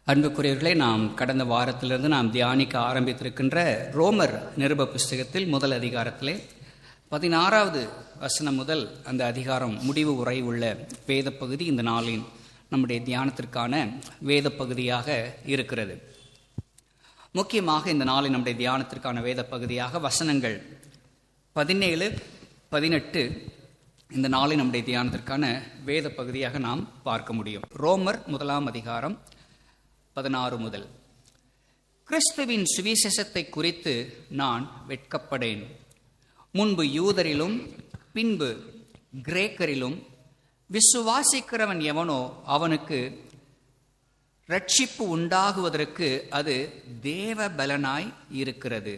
அன்புக்குரியவர்களே, நாம் கடந்த வாரத்திலிருந்து நாம் தியானிக்க ஆரம்பித்திருக்கின்ற ரோமர் நிருப புஸ்தகத்தில் முதல் அதிகாரத்திலே 16வது வசனம் முதல் அந்த அதிகாரம் முடிவு உரை உள்ள வேத பகுதி இந்த நாளின் நம்முடைய தியானத்திற்கான வேத பகுதியாக இருக்கிறது. முக்கியமாக இந்த நாளின் நம்முடைய தியானத்திற்கான வேத பகுதியாக வசனங்கள் 17, 18 இந்த நாளின் நம்முடைய தியானத்திற்கான வேத பகுதியாக நாம் பார்க்க முடியும். ரோமர் 1ஆம் அதிகாரம் 16 முதல். கிறிஸ்துவின் சுவிசேஷத்தை குறித்து நான் வெட்கப்படேன். முன்பு யூதரிலும் பின்பு கிரேக்கரிலும் விசுவாசிக்கிறவன் எவனோ அவனுக்கு ரட்சிப்பு உண்டாகுவதற்கு அது தேவ பலனாய் இருக்கிறது.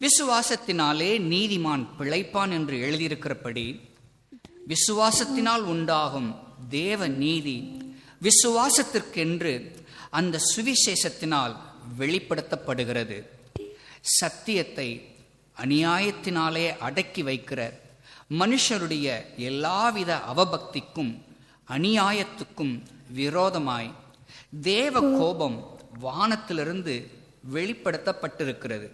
விசுவாசத்தினாலே நீதிமான் பிழைப்பான் என்று எழுதியிருக்கிறபடி விசுவாசத்தினால் உண்டாகும் தேவ நீதி விசுவாசத்திற்கென்று அந்த சுவிசேஷத்தினால் வெளிப்படுத்தப்படுகிறது. சத்தியத்தை அநியாயத்தினாலே அடக்கி வைக்கிற மனுஷருடைய எல்லாவித அவபக்திக்கும் அநியாயத்துக்கும் விரோதமாய் தேவ கோபம் வானத்திலிருந்து வெளிப்படுத்தப்பட்டிருக்கிறது.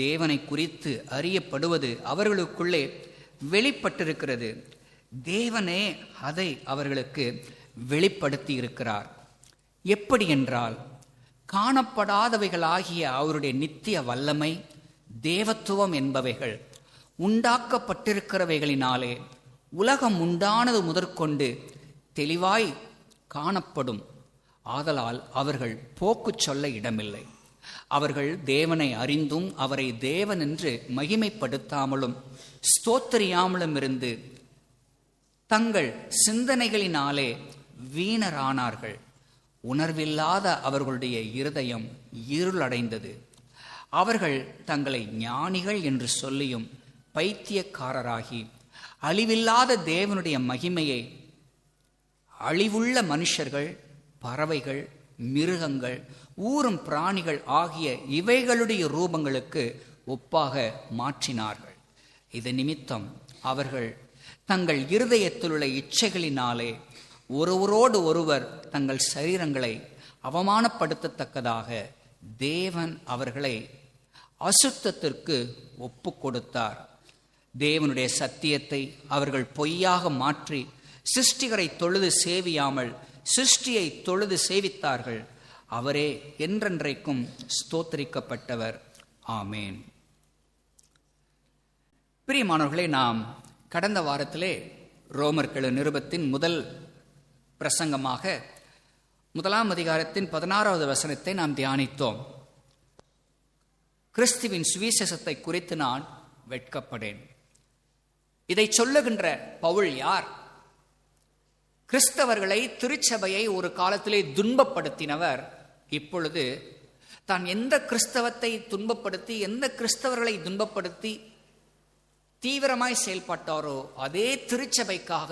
தேவனை குறித்து அறியப்படுவது அவர்களுக்குள்ளே வெளிப்பட்டிருக்கிறது. தேவனே அதை அவர்களுக்கு வெளிப்படுத்தி இருக்கிறார். எப்படி என்றால், காணப்படாதவைகளாகிய அவருடைய நித்திய வல்லமை, தேவத்துவம் என்பவைகள் உண்டாக்கப்பட்டிருக்கிறவைகளினாலே உலகம் உண்டானது முதற்கொண்டு தெளிவாய் காணப்படும். ஆதலால் அவர்கள் போக்கு சொல்ல இடமில்லை. அவர்கள் தேவனை அறிந்தும் அவரை தேவன் என்று மகிமைப்படுத்தாமலும் ஸ்தோத்திரியாமலும் இருந்து தங்கள் சிந்தனைகளினாலே வீணரானார்கள். உணர்வில்லாத அவர்களுடைய இருதயம் இருளடைந்தது. அவர்கள் தங்களை ஞானிகள் என்று சொல்லியும் பைத்தியக்காரராகி அழிவில்லாத தேவனுடைய மகிமையை அழிவுள்ள மனுஷர்கள், பறவைகள், மிருகங்கள், ஊரும் பிராணிகள் ஆகிய இவைகளுடைய ரூபங்களுக்கு ஒப்பாக மாற்றினார்கள். இது நிமித்தம் அவர்கள் தங்கள் இருதயத்தில் உள்ள இச்சைகளினாலே ஒருவரோடு ஒருவர் தங்கள் சரீரங்களை அவமானப்படுத்தத்தக்கதாக தேவன் அவர்களை அசுத்தத்திற்கு ஒப்பு கொடுத்தார். தேவனுடைய சத்தியத்தை அவர்கள் பொய்யாக மாற்றி சிருஷ்டிகரை தொழுது சேவியாமல் சிருஷ்டியை தொழுது சேவித்தார்கள். அவரே என்றென்றைக்கும் ஸ்தோத்திரிக்கப்பட்டவர். ஆமேன். பிரியமானவர்களே, நாம் கடந்த வாரத்திலே ரோமர்கள் நிருபத்தின் முதல் பிரசங்கமாக 1ஆம் அதிகாரத்தின் 16வது வசனத்தை நாம் தியானித்தோம். கிறிஸ்துவின் சுவிசேஷத்தை குறித்து நான் வெட்கப்படேன். இதை சொல்லுகின்ற பவுல் யார்? கிறிஸ்தவர்களை, திருச்சபையை ஒரு காலத்திலே துன்பப்படுத்தினவர் இப்பொழுது தான் எந்த கிறிஸ்தவத்தை துன்பப்படுத்தி, எந்த கிறிஸ்தவர்களை துன்பப்படுத்தி தீவிரமாய் செயல்பட்டாரோ அதே திருச்சபைக்காக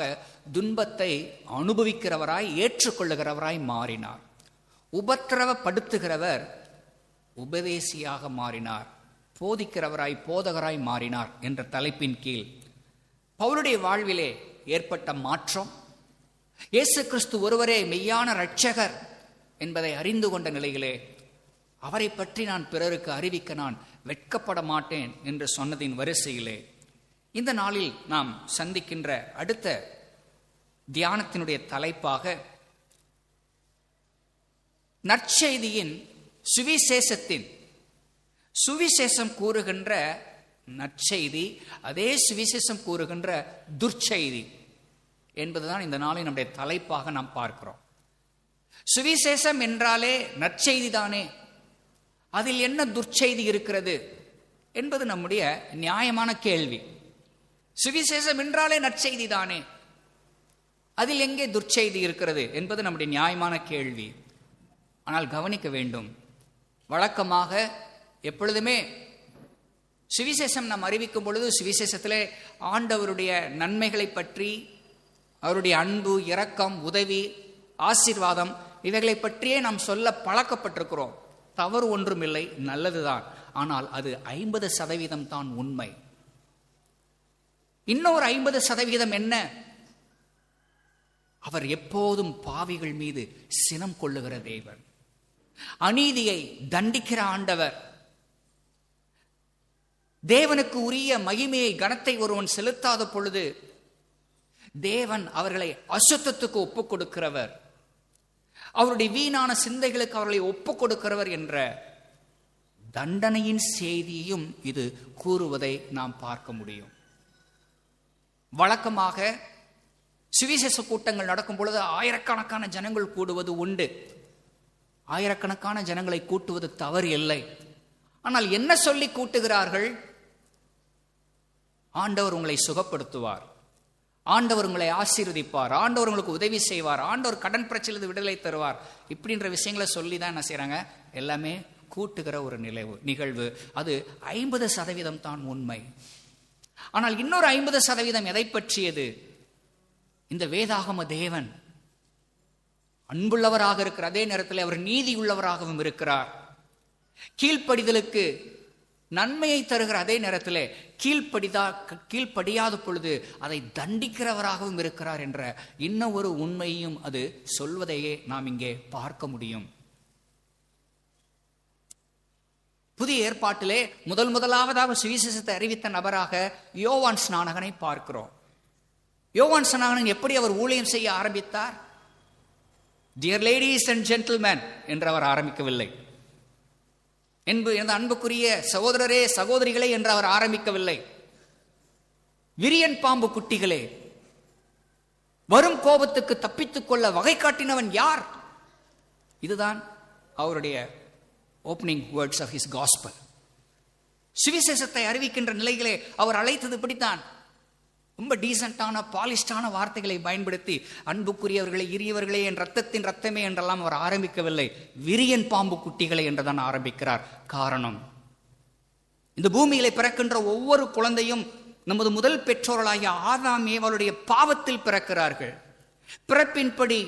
துன்பத்தை அனுபவிக்கிறவராய், ஏற்றுக்கொள்ளுகிறவராய் மாறினார். உபத்திரவப்படுத்துகிறவர் உபதேசியாக மாறினார். போதிக்கிறவராய், போதகராய் மாறினார் என்ற தலைப்பின் கீழ் பவுலுடைய வாழ்விலே ஏற்பட்ட மாற்றம், இயேசு கிறிஸ்து ஒருவரே மெய்யான இரட்சகர் என்பதை அறிந்து கொண்ட நிலையிலே அவரை பற்றி நான் பிறருக்கு அறிவிக்க நான் வெட்கப்பட மாட்டேன் என்று சொன்னதின் வரிசையிலே இந்த நாளில் நாம் சந்திக்கின்ற அடுத்த தியானத்தினுடைய தலைப்பாக நற்செய்தியின் சுவிசேஷம் கூறுகின்ற நற்செய்தி, அதே சுவிசேஷம் கூறுகின்ற துர்ச்செய்தி என்பதுதான் இந்த நாளில் நம்முடைய தலைப்பாக நாம் பார்க்கிறோம். சுவிசேஷம் என்றாலே நற்செய்தி தானே, அதில் என்ன துர்ச்செய்தி இருக்கிறது என்பது நம்முடைய நியாயமான கேள்வி. சுவிசேஷம் என்றாலே நற்செய்தி தானே, அதில் எங்கே துர்ச்செய்தி இருக்கிறது என்பது நம்முடைய நியாயமான கேள்வி. ஆனால் கவனிக்க வேண்டும், வழக்கமாக எப்பொழுதுமே சுவிசேஷம் நாம் அறிவிக்கும் பொழுது சுவிசேஷத்திலே ஆண்டவருடைய நன்மைகளை பற்றி, அவருடைய அன்பு, இரக்கம், உதவி, ஆசீர்வாதம் இவைகளை பற்றியே நாம் சொல்ல பழக்கப்பட்டிருக்கிறோம். தவறு ஒன்றுமில்லை, நல்லதுதான். ஆனால் அது 50% தான் உண்மை. இன்னொரு 50% என்ன? அவர் எப்போதும் பாவிகள் மீது சினம் கொள்ளுகிற தேவன், அநீதியை தண்டிக்கிற ஆண்டவர். தேவனுக்கு உரிய மகிமையை கனத்தை ஒருவன் செலுத்தாத பொழுது தேவன் அவர்களை அசுத்தத்துக்கு ஒப்புக் கொடுக்கிறவர், அவருடைய வீணான சிந்தைகளுக்கு அவர்களை ஒப்புக் கொடுக்கிறவர் என்ற தண்டனையின் செய்தியையும் இது கூறுவதை நாம் பார்க்க முடியும். வழக்கமாக சுவிசேஷ கூட்டங்கள் நடக்கும் பொழுது ஆயிரக்கணக்கான ஜனங்கள் கூடுவது உண்டு. ஆயிரக்கணக்கான ஜனங்களை கூட்டுவது தவறு இல்லை. ஆனால் என்ன சொல்லி கூட்டுகிறார்கள்? ஆண்டவர் உங்களை சுகப்படுத்துவார், ஆண்டவர் உங்களை ஆசீர்வதிப்பார், ஆண்டவர் உங்களுக்கு உதவி செய்வார், ஆண்டவர் கடன் பிரச்சனையிலிருந்து விடுதலை தருவார், இப்படின்ற விஷயங்களை சொல்லி தான் என்ன செய்யறாங்க? எல்லாமே கூட்டுகிற ஒரு நிகழ்வு. அது 50% தான் உண்மை. ஆனால் இன்னொரு 50% எதை பற்றியது? இந்த வேதாகம தேவன் அன்புள்ளவராக இருக்கிற அதே நேரத்தில் அவர் நீதி உள்ளவராகவும் இருக்கிறார். கீழ்ப்படிதலுக்கு நன்மையை தருகிற அதே நேரத்தில் கீழ்ப்படியாத பொழுது அதை தண்டிக்கிறவராகவும் இருக்கிறார் என்ற இன்னும் ஒரு உண்மையும் அது சொல்வதையே நாம் இங்கே பார்க்க முடியும். புதிய ஏற்பாட்டிலே முதலாவதாக சுவிசேஷத்தை அறிவித்த நபராக யோவான் ஸ்நானகனை பார்க்கிறோம். யோவான் ஸ்நானகன் எப்படி அவர் ஊழியம் செய்ய ஆரம்பித்தார்? டியர் லேடிஸ் அண்ட் ஜென்டில்மேன் என்று அவர் ஆரம்பிக்கவில்லை. அன்புக்குரிய சகோதரரே சகோதரிகளே என்று அவர் ஆரம்பிக்கவில்லை. விரியன் பாம்பு குட்டிகளே, வரும் கோபத்துக்கு தப்பித்துக் கொள்ள வகை காட்டினவன் யார்? இதுதான் அவருடைய opening words of his gospel. சுவிசேஷத்தை அறிவிக்கின்ற நிலைகளே அவர் அழைத்தது இப்படித்தான். ரொம்ப டீசென்டான பாலிஷ்டான வார்த்தைகளை பயன்படுத்தி அன்புக்குரியவர்களை, இரியவர்களே, என் ரத்தத்தின் ரத்தமே என்றெல்லாம் அவர் ஆரம்பிக்கவில்லை. விரியன் பாம்பு குட்டிகளை என்றுதான் ஆரம்பிக்கிறார். காரணம், இந்த பூமியிலே பிறக்கின்ற ஒவ்வொரு குழந்தையும் நமது முதல் பெற்றோர்களாகிய ஆதாம் ஏவாளுடைய பாவத்தில் பிறக்கிறார்கள். பிறப்பின்படி,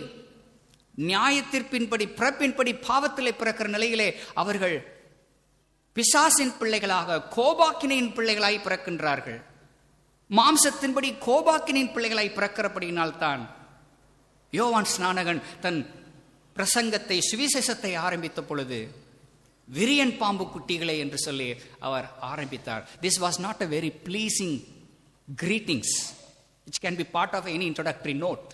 நியாயத்திற்பின்படி, பிறப்பின்படி பாவத்திலே பிறக்கிற நிலையிலே அவர்கள் பிசாசின் பிள்ளைகளாக, கோபாக்கினையின் பிள்ளைகளாய் பிறக்கின்றார்கள். மாம்சத்தின்படி கோபாக்கினின் பிள்ளைகளாய் பிறக்கிறபடியினால் தான் யோவான் ஸ்நானகன் தன் பிரசங்கத்தை, சுவிசேஷத்தை ஆரம்பித்த பொழுது விரியன் பாம்பு குட்டிகளே என்று சொல்லி அவர் ஆரம்பித்தார். This was not a very pleasing greetings which can be part of any introductory note.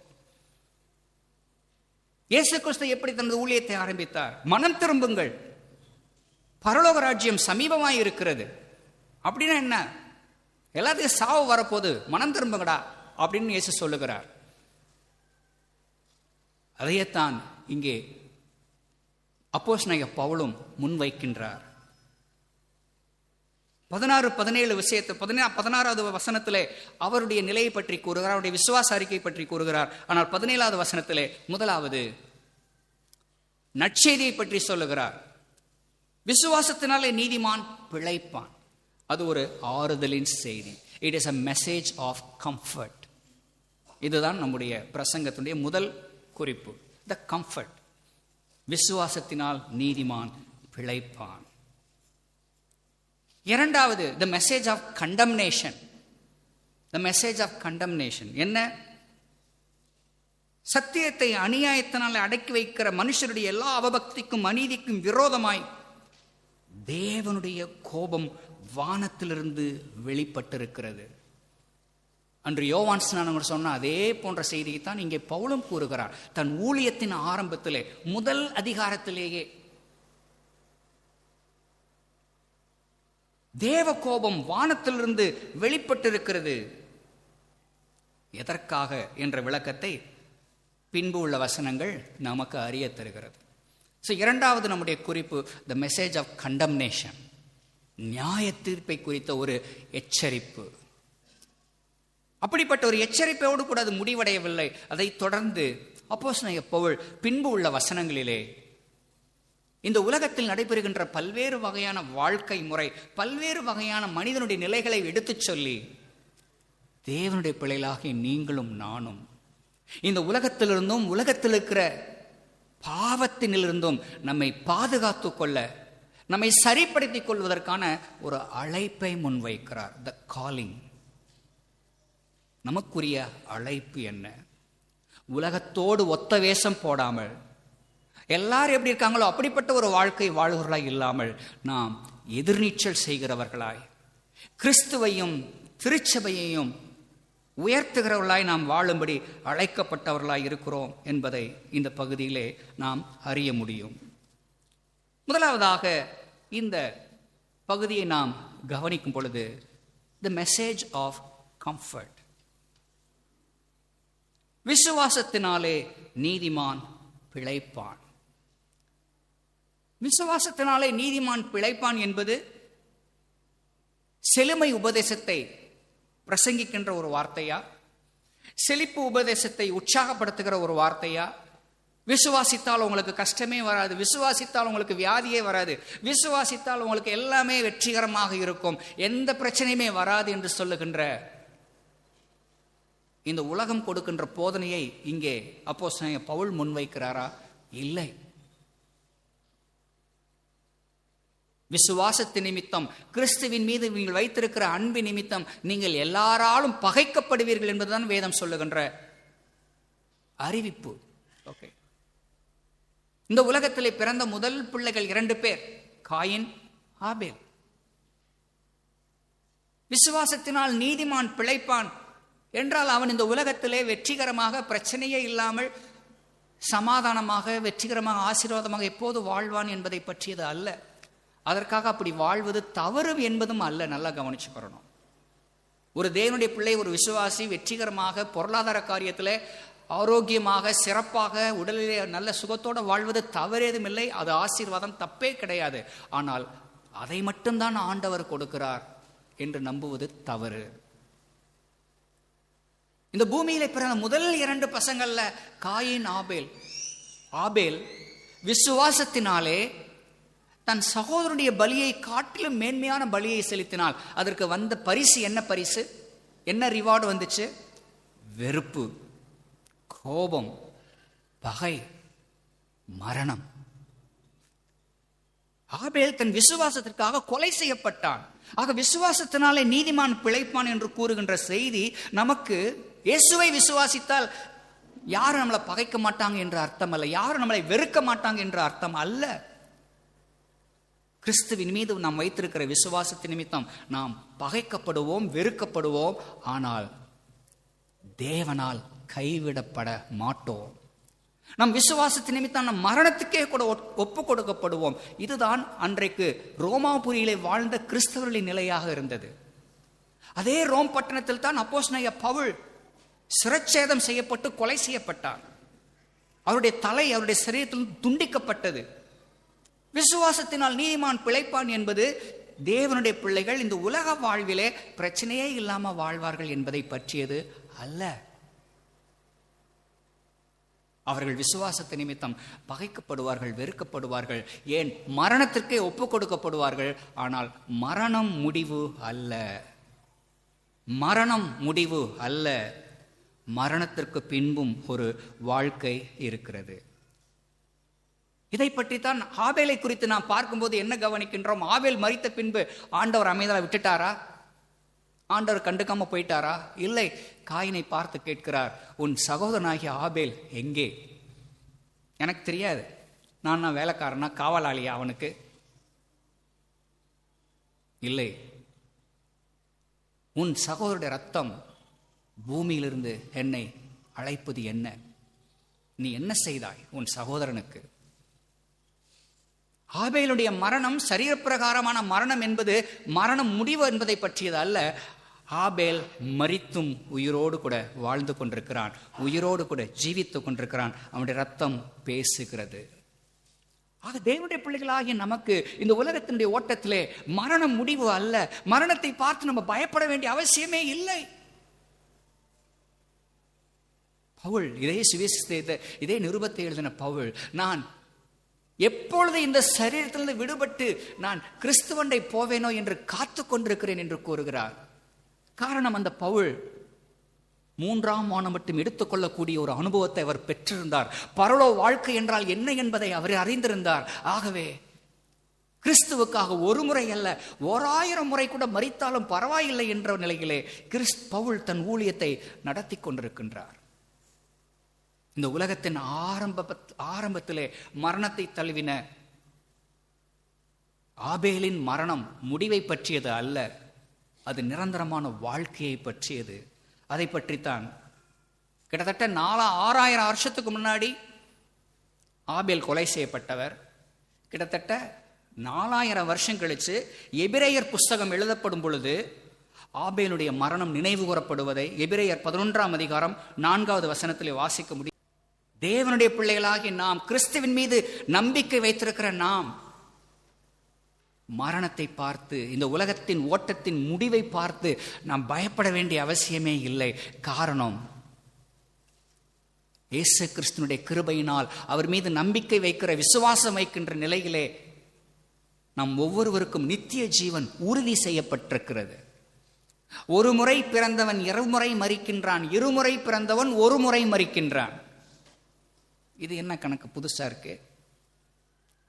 இயேசு கிறிஸ்து எப்படி தனது ஊழியத்தை ஆரம்பித்தார்? மனம் திரும்புங்கள், பரலோக ராஜ்யம் சமீபமாய் இருக்கிறது. அப்படின்னா என்ன? எல்லாத்துக்கும் சாவு வரப்போது, மனம் திரும்புங்கடா அப்படின்னு இயேசு சொல்லுகிறார். அதையத்தான் இங்கே அப்போஸ்தலனாகிய பவுலும் முன்வைக்கின்றார். 16-17 விஷயத்தை 16வது வசனத்திலே அவருடைய நிலையை பற்றி கூறுகிறார், அவருடைய விசுவாச அறிக்கை பற்றி கூறுகிறார். ஆனால் 17வது வசனத்திலே முதலாவது நற்செய்தியை பற்றி சொல்லுகிறார். விசுவாசத்தினாலே நீதிமான் பிழைப்பான். அது ஒரு ஆறுதலின் செய்தி. It is a message of comfort. இதுதான் நம்முடைய பிரசங்கத்துடைய முதல் குறிப்பு, the comfort. விசுவாசத்தினால் நீதிமான் பிழைப்பான். இரண்டாவது, the message of condemnation. the message of condemnation என்ன? சத்தியத்தை அநியாயத்தினால் அடக்கி வைக்கிற மனுஷருடைய எல்லா அவபக்திக்கும் அநீதிக்கும் விரோதமாய் தேவனுடைய கோபம் வானத்திலிருந்து வெளிப்பட்டிருக்கிறது. அன்று யோவான் ஸ்நானகன் சொன்ன அதே போன்ற செய்தியை தான் இங்கே பவுலும் கூறுகிறார். தன் ஊழியத்தின் ஆரம்பத்திலே, முதல் அதிகாரத்திலேயே தேவ கோபம் வானத்திலிருந்து வெளிப்பட்டிருக்கிறது. எதற்காக என்ற விளக்கத்தை பின்பு உள்ள வசனங்கள் நமக்கு அறிய தருகிறது. இரண்டாவது நம்முடைய குறிப்பு, த மெசேஜ் ஆஃப் கண்டம்னேஷன், நியாய தீர்ப்பை குறித்த ஒரு எச்சரிப்பு. அப்படிப்பட்ட ஒரு எச்சரிப்போடு கூட அது முடிவடையவில்லை. அதை தொடர்ந்து அப்போஸ்தலனாகிய பவுல் பின்பு உள்ள வசனங்களிலே இந்த உலகத்தில் நடைபெறுகின்ற பல்வேறு வகையான வாழ்க்கை முறை, பல்வேறு வகையான மனிதனுடைய நிலைகளை எடுத்துச் சொல்லி, தேவனுடைய பிள்ளைகளாகிய நீங்களும் நானும் இந்த உலகத்திலிருந்தும் உலகத்தில் இருக்கிற பாவத்தினிலிருந்தும் நம்மை பாதுகாத்து கொள்ள, நம்மை சரிப்படுத்திக் கொள்வதற்கான ஒரு அழைப்பை முன்வைக்கிறார். த காலிங். நமக்குரிய அழைப்பு என்ன? உலகத்தோடு ஒத்த வேஷம் போடாமல், எல்லாரும் எப்படி இருக்காங்களோ அப்படிப்பட்ட ஒரு வாழ்க்கை வாழ்கிறவர்களாய் இல்லாமல், நாம் எதிர்நீச்சல் செய்கிறவர்களாய், கிறிஸ்துவையும் திருச்சபையையும் உயர்த்துகிறவர்களாய் நாம் வாழும்படி அழைக்கப்பட்டவர்களாய் இருக்கிறோம் என்பதை இந்த பகுதியிலே நாம் அறிய முடியும். முதலாவதாக இந்த பகுதியை நாம் கவனிக்கும் பொழுது, the message of comfort. விசுவாசத்தினாலே நீதிமான் பிழைப்பான். விசுவாசத்தினாலே நீதிமான் பிழைப்பான் என்பது செழுமை உபதேசத்தை பிரசங்கிக்கின்ற ஒரு வார்த்தையா, செழிப்பு உபதேசத்தை உற்சாகப்படுத்துகிற ஒரு வார்த்தையா? விசுவாசித்தால் உங்களுக்கு கஷ்டமே வராது, விசுவாசித்தால் உங்களுக்கு வியாதியே வராது, விசுவாசித்தால் உங்களுக்கு எல்லாமே வெற்றிகரமாக இருக்கும், எந்த பிரச்சனையுமே வராது என்று சொல்லுகின்ற இந்த உலகம் கொடுக்கின்ற போதனையை இங்கே அப்போஸ்தலனாகிய பவுல் முன்வைக்கிறாரா? இல்லை. விசுவாசத்து நிமித்தம், கிறிஸ்துவின் மீது நீங்கள் வைத்திருக்கிற அன்பு நிமித்தம் நீங்கள் எல்லாராலும் பகைக்கப்படுவீர்கள் என்பதுதான் வேதம் சொல்லுகின்ற அறிவிப்பு. ஓகே, இந்த உலகத்திலே பிறந்த முதல் பிள்ளைகள் 2 பேர், காயின், ஆபேல். விசுவாசத்தினால் நீதிமான் பிழைப்பான் என்றால் அவன் இந்த உலகத்திலே வெற்றிகரமாக, பிரச்சனையே இல்லாமல், சமாதானமாக, வெற்றிகரமாக, ஆசீர்வாதமாக எப்போது வாழ்வான் என்பதை பற்றியது அல்ல. அதற்காக அப்படி வாழ்வது தவறு என்பதும் அல்ல. நல்லா கவனிச்சுக்கிறணும். ஒரு தேவனுடைய பிள்ளை, ஒரு விசுவாசி வெற்றிகரமாக பொருளாதார காரியத்தில் ஆரோக்கியமாக, சிறப்பாக, உடலிலே நல்ல சுகத்தோடு வாழ்வது தவறேதும் இல்லை. அது ஆசீர்வாதம், தப்பே கிடையாது. ஆனால் அதை மட்டும்தான் ஆண்டவர் கொடுக்கிறார் என்று நம்புவது தவறு. இந்த பூமியிலே பிறந்த முதல் 2 பசங்கள்ல காயின், ஆபேல். ஆபேல் விசுவாசத்தினாலே தன் சகோதரனுடைய பலியை காட்டிலும் மேன்மையான பலியை செலுத்தினால் அதற்கு வந்த பரிசு என்ன? பரிசு என்ன? ரிவார்டு வந்துச்சு? வெறுப்பு, கோபம், பகை, மரணம். ஆபேல் தன் விசுவாசத்திற்காக கொலை செய்யப்பட்டான். ஆக விசுவாசத்தினாலே நீதிமான் பிழைப்பான் என்று கூறுகின்ற செய்தி நமக்கு இயேசுவை விசுவாசித்தால் யாரும் நம்மளை பகைக்க மாட்டாங்க என்ற அர்த்தம் அல்ல, யாரும் நம்மளை வெறுக்க மாட்டாங்க என்ற அர்த்தம் அல்ல. கிறிஸ்துவின் மீது நாம் வைத்திருக்கிற விசுவாசத்தின் நிமித்தம் நாம் பகைக்கப்படுவோம், வெறுக்கப்படுவோம். ஆனால் தேவனால் கைவிடப்பட மாட்டோம். நம் விசுவாசத்தின் நிமித்தம் நம் மரணத்துக்கே கூட ஒப்பு கொடுக்கப்படுவோம். இதுதான் அன்றைக்கு ரோமாபுரியிலே வாழ்ந்த கிறிஸ்தவர்களின் நிலையாக இருந்தது. அதே ரோம் பட்டணத்தில் தான் அப்போஸ்தலனாகிய பவுல் சிரச்சேதம் செய்யப்பட்டு கொலை செய்யப்பட்டார். அவருடைய தலை அவருடைய சரீரத்தில் துண்டிக்கப்பட்டது. விசுவாசத்தினால் நீதிமான் பிழைப்பான் என்பது தேவனுடைய பிள்ளைகள் இந்த உலக வாழ்விலே பிரச்சனையே இல்லாமல் வாழ்வார்கள் என்பதை பற்றியது அல்ல. அவர்கள் விசுவாசத்தை நிமித்தம் பகைக்கப்படுவார்கள், வெறுக்கப்படுவார்கள், ஏன் மரணத்திற்கே ஒப்பு கொடுக்கப்படுவார்கள். ஆனால் மரணம் முடிவு அல்ல. மரணம் முடிவு அல்ல. மரணத்திற்கு பின்பும் ஒரு வாழ்க்கை இருக்கிறது. இதை பற்றித்தான் ஆபேலை குறித்து நாம் பார்க்கும்போது என்ன கவனிக்கின்றோம்? ஆபேல் மரித்த பின்பு ஆண்டவர் அமைதலை விட்டுட்டாரா? ஆண்டவர் கண்டுக்காம போயிட்டாரா? இல்லை. காயினை பார்த்து கேட்கிறார், உன் சகோதரனாகிய ஆபேல் எங்கே? எனக்கு தெரியாது, நான் வேலைக்காரனா, காவலாளியா அவனுக்கு? இல்லை. உன் சகோதரனுடைய ரத்தம் பூமியிலிருந்து என்னை அழைப்பது என்ன? நீ என்ன செய்தாய் உன் சகோதரனுக்கு? ஆபேலுடைய மரணம் சரீரப்பிரகாரமான மரணம் என்பது மரணம் முடிவு என்பதை பற்றியது அல்ல. ஆபேல் மரித்தும் உயிரோடு கூட வாழ்ந்து கொண்டிருக்கிறான், உயிரோடு கூட ஜீவித்துக் கொண்டிருக்கிறான். அவனுடைய ரத்தம் பேசுகிறது. ஆக தேவனுடைய பிள்ளைகளாகிய நமக்கு இந்த உலகத்தினுடைய ஓட்டத்திலே மரணம் முடிவு அல்ல. மரணத்தை பார்த்து நம்ம பயப்பட வேண்டிய அவசியமே இல்லை. பவுல் இதே நிருபத்தை எழுதின பவுல், நான் எப்பொழுது இந்த சரீரத்திலிருந்து விடுபட்டு நான் கிறிஸ்துவண்டை போவேனோ என்று காத்து கொண்டிருக்கிறேன் என்று கூறுகிறார். காரணம், அந்த பவுல் 3ஆம் வானம் மட்டும் எடுத்துக்கொள்ளக்கூடிய ஒரு அனுபவத்தை அவர் பெற்றிருந்தார். பரலோக வாழ்க்கை என்றால் என்ன என்பதை அவர் அறிந்திருந்தார். ஆகவே கிறிஸ்துவுக்காக ஒரு முறை அல்ல, 1000 முறை கூட மரித்தாலும் பரவாயில்லை என்ற நிலையிலே பவுல் தன் ஊழியத்தை நடத்தி கொண்டிருக்கின்றார். இந்த உலகத்தின் ஆரம்பத்திலே மரணத்தை தழுவின ஆபேலின் மரணம் முடிவை பற்றியது அல்ல, அது நிரந்தரமான வாழ்க்கையை பற்றியது. அதை பற்றித்தான் கிட்டத்தட்ட 6000 வருஷத்துக்கு முன்னாடி ஆபேல் கொலை செய்யப்பட்டவர். கிட்டத்தட்ட 4000 வருஷம் கழிச்சு எபிரேயர் புஸ்தகம் எழுதப்படும் பொழுது ஆபேலுடைய மரணம் நினைவு கூறப்படுவதை எபிரேயர் 11ஆம் அதிகாரம் 4வது வசனத்திலே வாசிக்க முடியும். தேவனுடைய பிள்ளைகளாகி நாம், கிறிஸ்துவின் மீது நம்பிக்கை வைத்திருக்கிற நாம், மரணத்தை பார்த்து, இந்த உலகத்தின் ஓட்டத்தின் முடிவை பார்த்து நாம் பயப்பட வேண்டிய அவசியமே இல்லை. காரணம், இயேசு கிறிஸ்துவினுடைய கிருபையினால் அவர் மீது நம்பிக்கை வைக்கிற, விசுவாசம் வைக்கின்ற நிலையிலே நம் ஒவ்வொருவருக்கும் நித்திய ஜீவன் உறுதி செய்யப்பட்டிருக்கிறது. ஒரு முறை பிறந்தவன் இருமுறை மரிக்கின்றான், இருமுறை பிறந்தவன் ஒரு முறை மரிக்கின்றான். இது என்ன கணக்கு புதுசா இருக்கு?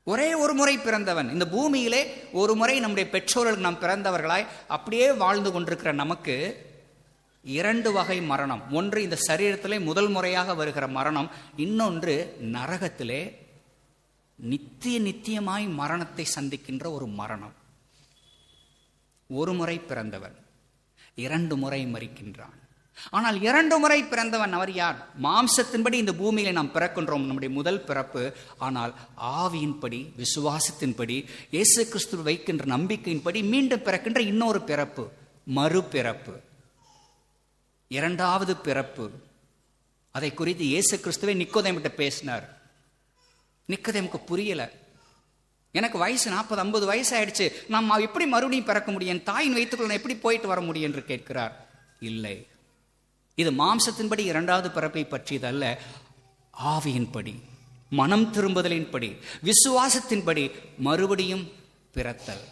ஒரே ஒரு முறை பிறந்தவன். இந்த பூமியிலே ஒரு முறை நம்முடைய பெற்றோர்களுக்கு நாம் பிறந்தவர்களாய் அப்படியே வாழ்ந்து கொண்டிருக்கிற நமக்கு 2 வகை மரணம். ஒன்று இந்த சரீரத்திலே முதல் முறையாக வருகிற மரணம், இன்னொன்று நரகத்திலே நித்தியமாய் மரணத்தை சந்திக்கின்ற ஒரு மரணம். ஒரு முறை பிறந்தவன் 2 முறை மரிக்கின்றான். ஆனால் 2 முறை பிறந்தவன் அவர் யார்? மாம்சத்தின்படி இந்த பூமியில நாம் பிறக்கின்றோம், நம்முடைய முதல் பிறப்பு. ஆனால் ஆவியின்படி, விசுவாசத்தின்படி, இயேசு கிறிஸ்து வைக்கின்ற நம்பிக்கையின்படி மீண்டும் பிறக்கின்ற இன்னொரு பிறப்பு, மறுபிறப்பு, 2வது பிறப்பு. அதை குறித்து இயேசு கிறிஸ்துவே நிக்கோதேமிட்ட பேசினார். நிக்கோதேமுக்கு புரியல. எனக்கு வயசு 40-50 வயசு ஆயிடுச்சு, நாம் எப்படி மறுபடியும் பிறக்க முடியும், தாயின் வயிற்றுக்குள்ள எப்படி போயிட்டு வர முடியும் என்று கேட்கிறார். இல்லை, இது மாம்சத்தின்படி 2வது பிறப்பை பற்றியதல்ல, ஆவியின்படி, மனம் திரும்புதலின்படி, விசுவாசத்தின்படி மறுபடியும் பிறத்தல்.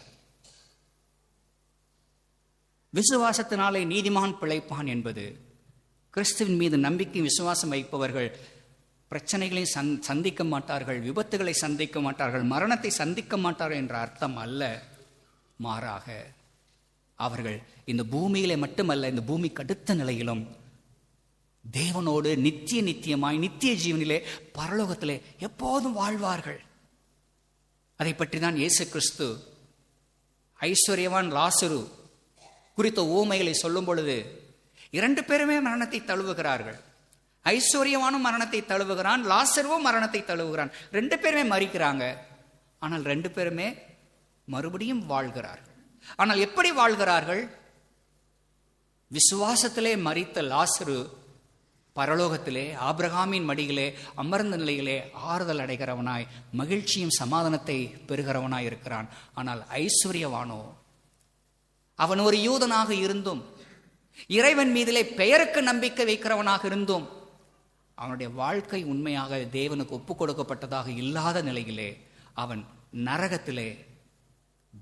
விசுவாசத்தினாலே நீதிமான் பிழைப்பான் என்பது, கிறிஸ்துவின் மீது நம்பிக்கை விசுவாசம் வைப்பவர்கள் பிரச்சனைகளை சந்திக்க மாட்டார்கள், விபத்துகளை சந்திக்க மாட்டார்கள், மரணத்தை சந்திக்க மாட்டார்கள் என்ற அர்த்தம் அல்ல. மாறாக அவர்கள் இந்த பூமியிலே மட்டுமல்ல, இந்த பூமிக்கு அடுத்த நிலையிலும் தேவனோடு நித்தியமாய் நித்திய ஜீவனிலே பரலோகத்திலே எப்போதும் வாழ்வார்கள். அதை பற்றி தான் இயேசு கிறிஸ்து ஐஸ்வர்யவான் லாசரு குறித்த ஊமைகளை சொல்லும் பொழுது 2 பேருமே மரணத்தை தழுவுகிறார்கள். ஐஸ்வர்யவானும் மரணத்தை தழுவுகிறான், லாசருவும் மரணத்தை தழுவுகிறான். 2 பேருமே மரிக்கிறாங்க. ஆனால் 2 பேருமே மறுபடியும் வாழ்கிறார்கள். ஆனால் எப்படி வாழ்கிறார்கள்? விசுவாசத்திலே மரித்த லாசரு பரலோகத்திலே ஆபிரகாமின் மடியிலே அமர்ந்த நிலையிலே ஆறுதல் அடைகிறவனாய், மகிழ்ச்சியும் சமாதானத்தை பெறுகிறவனாய் இருக்கிறான். ஆனால் ஐஸ்வர்யவானோ, அவன் ஒரு யூதனாக இருந்தும், இறைவன் மீதிலே பெயருக்கு நம்பிக்கை வைக்கிறவனாக இருந்தும், அவனுடைய வாழ்க்கை உண்மையாக தேவனுக்கு ஒப்புக் கொடுக்கப்பட்டதாக இல்லாத நிலையிலே அவன் நரகத்திலே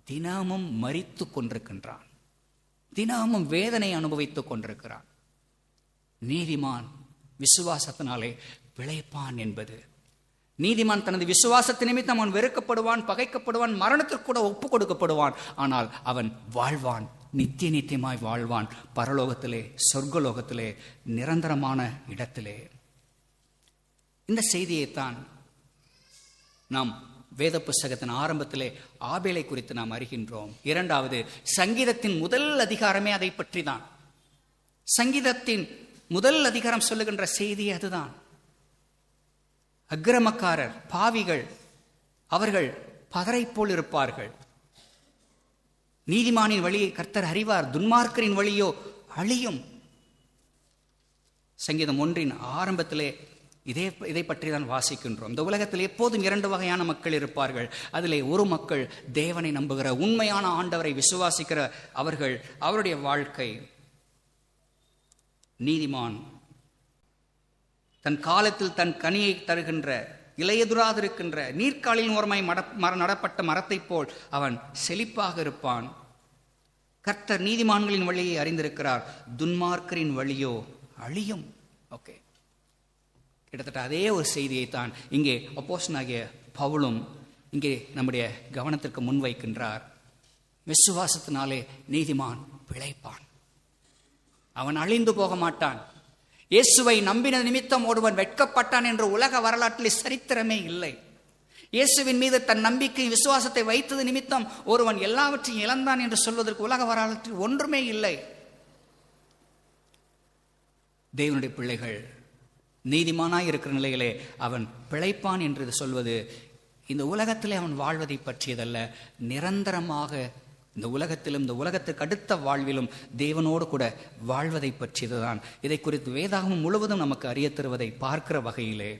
தினமும் மரித்து கொண்டிருக்கின்றான், தினமும் வேதனை அனுபவித்துக் கொண்டிருக்கிறான். நீதிமான் விசுவாசத்தினாலே பிழைப்பான் என்பது, நீதிமான் தனது விசுவாசத்தின் நிமித்தம் அவன் வெறுக்கப்படுவான், பகைக்கப்படுவான், மரணத்திற்கு கூட ஒப்புக் கொடுக்கப்படுவான். ஆனால் அவன் வாழ்வான், நித்தியமாய் வாழ்வான், பரலோகத்திலே, சொர்க்கலோகத்திலே, நிரந்தரமான இடத்திலே. இந்த செய்தியைத்தான் நாம் வேத புஸ்தகத்தின் ஆரம்பத்திலே ஆபேலை குறித்து நாம் அறிகின்றோம். 2வது சங்கீதத்தின் முதல் அதிகாரமே அதை பற்றி தான். சங்கீதத்தின் முதல் அதிகாரம் சொல்லுகின்ற செய்தி அதுதான். அக்கிரமக்காரர், பாவிகள், அவர்கள் பதரை போல் இருப்பார்கள். நீதிமானின் வழியை கர்த்தர் அறிவார், துன்மார்க்கரின் வழியோ அழியும். சங்கீதம் 1 ஆரம்பத்திலே இதை பற்றி தான் வாசிக்கின்றோம். இந்த உலகத்தில் எப்போதும் 2 வகையான மக்கள் இருப்பார்கள். அதிலே ஒரு மக்கள் தேவனை நம்புகிற, உண்மையான ஆண்டவரை விசுவாசிக்கிற அவர்கள், அவருடைய வாழ்க்கை. நீதிமான் தன் காலத்தில் தன் கனியை தருகின்ற, இலையெதுராதிருக்கின்ற, நீர்க்காலின் ஓரமாய் நடப்பட்ட மரத்தை போல் அவன் செழிப்பாக இருப்பான். கர்த்தர் நீதிமான்களின் வழியை அறிந்திருக்கிறார், துன்மார்க்கரின் வழியோ அழியும். ஓகே, கிட்டத்தட்ட அதே ஒரு செய்தியைத்தான் இங்கே அப்போஸ்தலனாகிய பவுலும் இங்கே நம்முடைய கவனத்திற்கு முன்வைக்கின்றார். விசுவாசத்தினாலே நீதிமான் பிழைப்பான், அவன் அழிந்து போக மாட்டான். இயேசுவை நம்பின நிமித்தம் ஒருவன் வெட்கப்பட்டான் என்று உலக வரலாற்றில் சரித்திரமே இல்லை. இயேசுவின் மீது தன் நம்பிக்கை விசுவாசத்தை வைத்தது நிமித்தம் ஒருவன் எல்லாவற்றையும் இழந்தான் என்று சொல்வதற்கு உலக வரலாற்றில் ஒன்றுமே இல்லை. தேவனுடைய பிள்ளைகள் நீதிமானாய் இருக்கிற நிலையிலே அவன் பிழைப்பான் என்று சொல்வது இந்த உலகத்திலே அவன் வாழ்வதை பற்றியதல்ல, நிரந்தரமாக இந்த உலகத்திலும் இந்த உலகத்துக்கு அடுத்த வாழ்விலும் தேவனோடு கூட வாழ்வதை பற்றியதுதான். இதை குறித்து வேதாகமம் முழுவதும் நமக்கு அறிய தருவதை பார்க்கிற வகையிலே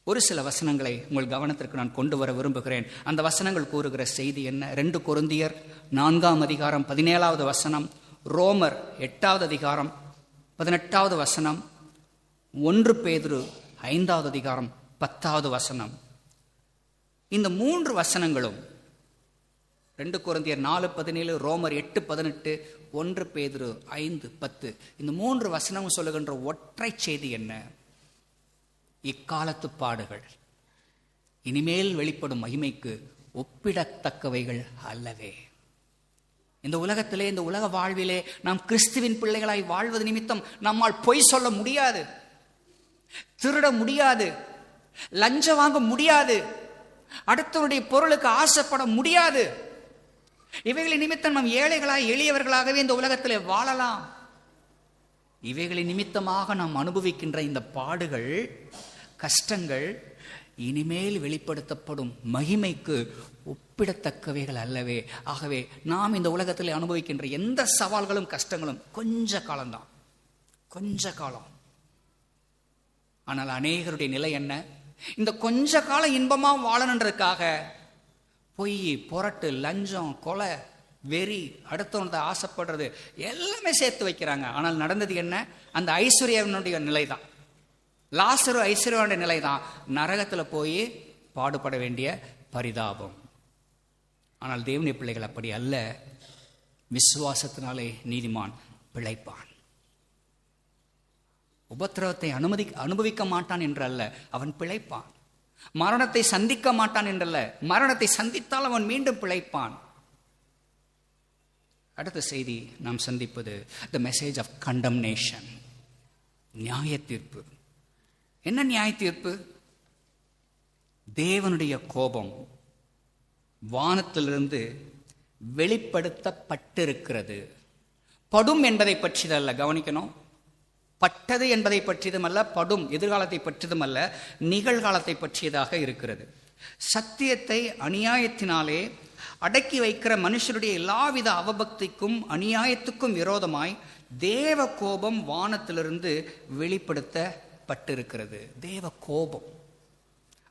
ஒரு சில வசனங்களை உங்கள் கவனத்திற்கு நான் கொண்டு வர விரும்புகிறேன். அந்த வசனங்கள் கூறுகிற செய்தி என்ன? 2 கொரிந்தியர் 4ஆம் அதிகாரம் 17வது வசனம், ரோமர் 8வது அதிகாரம் 18வது வசனம், 1 பேதுரு 5வது அதிகாரம் 10வது வசனம். இந்த 3 வசனங்களும் 2 கொரிந்தியர் 4:17, ரோமர் 8:18, 1 பேதுரு 5:10, இந்த 3 வசனமும் சொல்லுகின்ற ஒற்றை செய்தி என்ன? இக்காலத்து பாடுகள் இனிமேல் வெளிப்படும் மகிமைக்கு ஒப்பிடத்தக்கவைகள் அல்லவே. இந்த உலகத்திலே, இந்த உலக வாழ்விலே நாம் கிறிஸ்துவின் பிள்ளைகளாய் வாழ்வது நிமித்தம் நம்மால் பொய் சொல்ல முடியாது, திருட முடியாது, லஞ்சம் வாங்க முடியாது, அடுத்தவருடைய பொருளுக்கு ஆசைப்பட முடியாது. இவைகளின் நிமித்தம் நாம் ஏழைகளாய் எளியவர்களாகவே இந்த உலகத்திலே வாழலாம். இவைகளின் நிமித்தமாக நாம் அனுபவிக்கின்ற இந்த பாடுகள், கஷ்டங்கள் இனிமேல் வெளிப்படுத்தப்படும் மகிமைக்கு ஒப்பிடத்தக்கவைகள் அல்லவே. ஆகவே நாம் இந்த உலகத்தில் அனுபவிக்கின்ற எந்த சவால்களும் கஷ்டங்களும் கொஞ்ச காலம்தான், கொஞ்ச காலம். ஆனால் அநேகருடைய நிலை என்ன? இந்த கொஞ்ச காலம் இன்பமா வாழணுன்றதுக்காக பொய், புரட்டு, லஞ்சம், கொலை, வெறி, அடுத்தவனத்தை ஆசைப்படுறது எல்லாமே சேர்த்து வைக்கிறாங்க. ஆனால் நடந்தது என்ன? அந்த ஐஸ்வர்யனுடைய நிலைதான், லாசரு ஐஸ்வர்யனுடைய நிலைதான், நரகத்தில் போய் பாடுபட வேண்டிய பரிதாபம். ஆனால் தேவனுடைய பிள்ளைகள் அப்படி அல்ல. விசுவாசத்தினாலே நீதிமான் பிழைப்பான். உபத்திரவத்தை அனுபவிக்க மாட்டான் என்றல்ல, அவன் பிழைப்பான். மரணத்தை சந்திக்க மாட்டான் என்றல்ல, மரணத்தை சந்தித்தால் அவன் மீண்டும் பிழைப்பான். அடுத்த செய்தி நாம் சந்திப்பது the message of condemnation, நியாய தீர்ப்பு. என்ன நியாய தீர்ப்பு? தேவனுடைய கோபம் வானத்திலிருந்து வெளிப்படுத்தப்பட்டிருக்கிறது. படும் என்பதை பற்றியதல்ல, கவனிக்கணும். பட்டது என்பதை பற்றியதும் அல்ல, படும் எதிர்காலத்தை பற்றியதும் அல்ல, நிகழ்காலத்தை பற்றியதாக இருக்கிறது. சத்தியத்தை அநியாயத்தினாலே அடக்கி வைக்கிற மனுஷருடைய எல்லாவித அவபக்திக்கும் அநியாயத்துக்கும் விரோதமாய் தேவ கோபம் வானத்திலிருந்து வெளிப்படுத்தப்பட்டிருக்கிறது. தேவ கோபம்.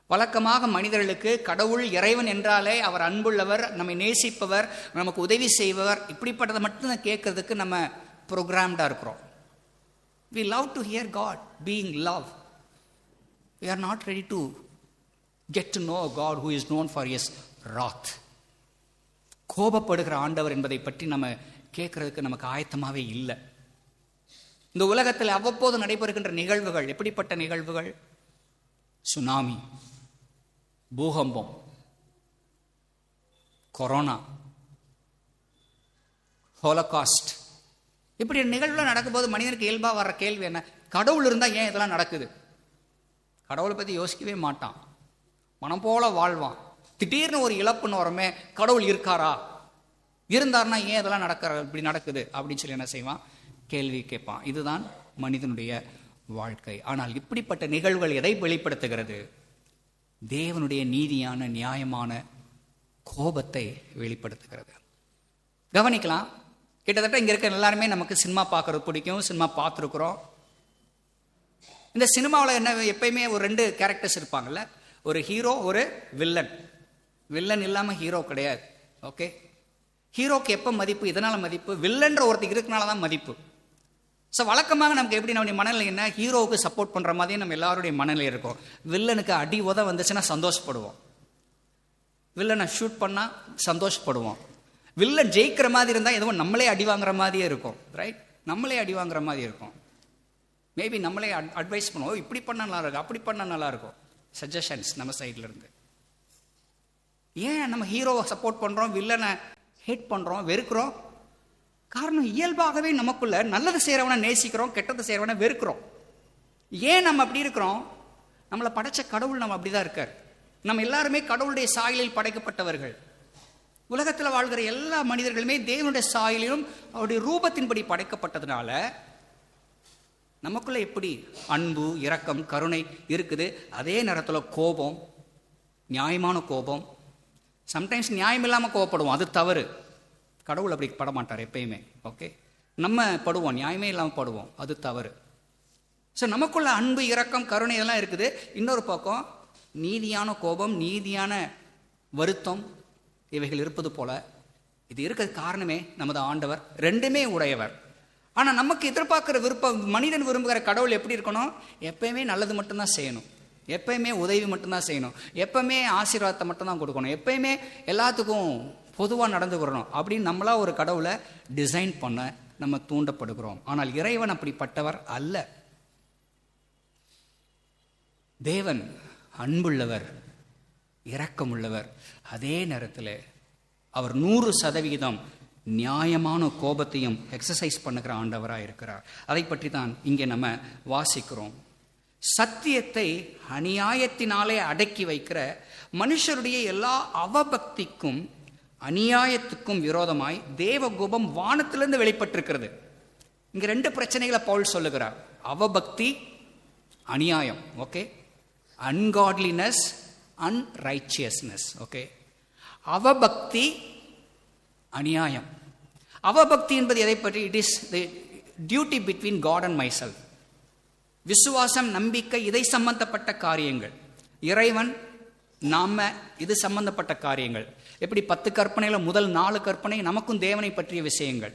வழக்கமாக மனிதர்களுக்கு கடவுள், இறைவன் என்றாலே அவர் அன்புள்ளவர், நம்மை நேசிப்பவர், நமக்கு உதவி செய்பவர், இப்படிப்பட்டதை மட்டும் கேட்கறதுக்கு நம்ம ப்ரோக்ராம்டா இருக்கிறோம். We love to hear God being love. We are not ready to get to know a God who is known for his wrath. கோபப்படுகிற ஆண்டவர் என்பதை பற்றி நம்ம கேட்கறதுக்கு நமக்கு ஆயத்தமாவே இல்லை. இந்த உலகத்தில் அவ்வப்போது நடைபெறுகின்ற நிகழ்வுகள் எப்படிப்பட்ட நிகழ்வுகள்? சுனாமி, பூகம்பம், கொரோனா, ஹோலோகாஸ்ட், இப்படி நிகழ்வுல நடக்கும்போது மனிதனுக்கு இயல்பா வர்ற கேள்வி என்ன? கடவுள் இருந்தா ஏன் இதெல்லாம் நடக்குது? கடவுளை பத்தி யோசிக்கவே மாட்டான், மனம் போல வாழ்வான். திடீர்னு ஒரு இழப்புன்னு வரமே, கடவுள் இருக்காரா, இருந்தார்னா ஏன் இதெல்லாம் இப்படி நடக்குது அப்படின்னு சொல்லி என்ன செய்வான்? கேள்வி கேட்பான். இதுதான் மனிதனுடைய வாழ்க்கை. ஆனால் இப்படிப்பட்ட நிகழ்வுகள் எதை வெளிப்படுத்துகிறது? தேவனுடைய நீதியான நியாயமான கோபத்தை வெளிப்படுத்துகிறது. கவனிக்கலாம். கிட்டத்தட்ட இங்க இருக்க எல்லாருமே நமக்கு சினிமா பார்க்கறது பிடிக்கும், சினிமா பார்த்துருக்குறோம். இந்த சினிமாவில் என்ன, எப்பயுமே ஒரு 2 கேரக்டர்ஸ் இருப்பாங்கல்ல, ஒரு ஹீரோ, ஒரு வில்லன். வில்லன் இல்லாம ஹீரோ கிடையாது. ஓகே, ஹீரோக்கு எப்ப மதிப்பு, இதனால மதிப்பு, வில்லன்ற ஒருத்தர் இருக்கனால தான் மதிப்பு. ஸோ வழக்கமாக நமக்கு எப்படி நம்முடைய மனநிலை என்ன? ஹீரோவுக்கு சப்போர்ட் பண்ற மாதிரியே நம்ம எல்லாருடைய மனநிலை இருக்கும். வில்லனுக்கு அடி உத வந்துச்சுன்னா சந்தோஷப்படுவோம், வில்லனை ஷூட் பண்ணா சந்தோஷப்படுவோம். வில்லன் ஜெயிக்கிற மாதிரி இருந்தால் எதுவும் நம்மளே அடி வாங்குற மாதிரியே இருக்கும். ரைட், நம்மளே அடி வாங்குற மாதிரி இருக்கும். மேபி நம்மளே அட்வைஸ் பண்ணுவோம், இப்படி பண்ண நல்லா இருக்கும், அப்படி பண்ண நல்லா இருக்கும், சஜஷன்ஸ் நம்ம சைட்ல இருந்து. ஏன் நம்ம ஹீரோவை சப்போர்ட் பண்றோம், வில்லனை ஹேட் பண்றோம், வெறுக்கிறோம்? காரணம், இயல்பாகவே நமக்குள்ள நல்லது செய்கிறவனை நேசிக்கிறோம், கெட்டது செய்கிறவனை வெறுக்கிறோம். ஏன் நம்ம அப்படி இருக்கிறோம்? நம்மளை படைச்ச கடவுள் நம்ம அப்படிதான் இருக்கார். நம்ம எல்லாருமே கடவுளுடைய சாயலில் படைக்கப்பட்டவர்கள். உலகத்தில் வாழ்கிற எல்லா மனிதர்களுமே தேவனுடைய சாயலிலும் அவருடைய ரூபத்தின்படி படைக்கப்பட்டதுனால நமக்குள்ள எப்படி அன்பு, இரக்கம், கருணை இருக்குது. அதே நேரத்தில் கோபம், நியாயமான கோபம், சம்டைம்ஸ் நியாயம் இல்லாமல் கோபப்படுவோம், அது தவறு. கடவுள் அப்படி பட மாட்டார் எப்பயுமே. ஓகே, நம்ம படுவோம், நியாயமே இல்லாமல் படுவோம், அது தவறு. ஸோ நமக்குள்ள அன்பு, இரக்கம், கருணை இதெல்லாம் இருக்குது. இன்னொரு பக்கம் நீதியான கோபம், நீதியான வருத்தம் இவைகள் இருப்பது போல இது இருக்கிறது காரணமே நமது ஆண்டவர் ரெண்டுமே உடையவர். ஆனால் நமக்கு எதிர்பார்க்குற விருப்பம், மனிதன் விரும்புகிற கடவுள் எப்படி இருக்கணும்? எப்பயுமே நல்லது மட்டும்தான் செய்யணும், எப்பயுமே உதவி மட்டும்தான் செய்யணும், எப்பயுமே ஆசீர்வாதத்தை மட்டும்தான் கொடுக்கணும், எப்பயுமே எல்லாத்துக்கும் பொதுவாக நடந்து வரணும் அப்படின்னு நம்மளா ஒரு கடவுளை டிசைன் பண்ண நம்ம தூண்டப்படுகிறோம். ஆனால் இறைவன் அப்படிப்பட்டவர் அல்ல. தேவன் அன்புள்ளவர், இரக்கமுள்ளவர். அதே நேரத்தில் அவர் 100% நியாயமான கோபத்தையும் எக்ஸசைஸ் பண்ணுகிற ஆண்டவராக இருக்கிறார். அதை பற்றி தான் இங்கே நம்ம வாசிக்கிறோம். சத்தியத்தை அநியாயத்தினாலே அடக்கி வைக்கிற மனுஷருடைய எல்லா அவபக்திக்கும் அநியாயத்துக்கும் விரோதமாய் தேவகோபம் வானத்திலிருந்து வெளிப்பட்டிருக்கிறது. இங்க 2 பிரச்சனைகளை பவுல் சொல்லுகிறார். அவபக்தி, அநியாயம். Okay, ungodliness, unrighteousness. ஓகே, அவபக்தி, அநியாயம். அவபக்தி என்பது எதை பற்றி? It is the duty between God and myself. விசுவாசம், நம்பிக்கை, இதை சம்பந்தப்பட்ட காரியங்கள். இறைவன், நாம, இது சம்பந்தப்பட்ட காரியங்கள். எப்படி 10 கற்பனைகள், முதல் 4 கற்பனை நமக்கும் தேவனை பற்றிய விஷயங்கள்,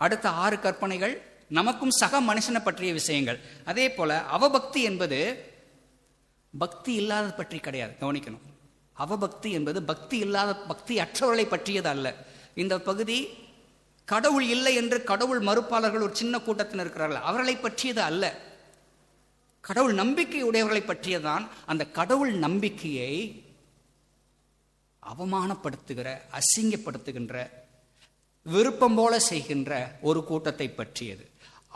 அடுத்த 6 கற்பனைகள் நமக்கும் சக மனுஷனை பற்றிய விஷயங்கள். அதே போல அவபக்தி என்பது பக்தி இல்லாத பற்றி கிடையாது, கவனிக்கணும். அவபக்தி என்பது பக்தி இல்லாத, பக்தி அற்றவர்களை பற்றியது அல்ல. இந்த பகுதி கடவுள் இல்லை என்று கடவுள் மறுப்பாளர்கள் ஒரு சின்ன கூட்டத்தில் இருக்கிறார்கள், அவர்களை பற்றியது அல்ல. கடவுள் நம்பிக்கை உடையவர்களை பற்றியதான். அந்த கடவுள் நம்பிக்கையை அவமானப்படுத்துகிற, அசிங்கப்படுத்துகின்ற, விருப்பம் போல செய்கின்ற ஒரு கூட்டத்தை பற்றியது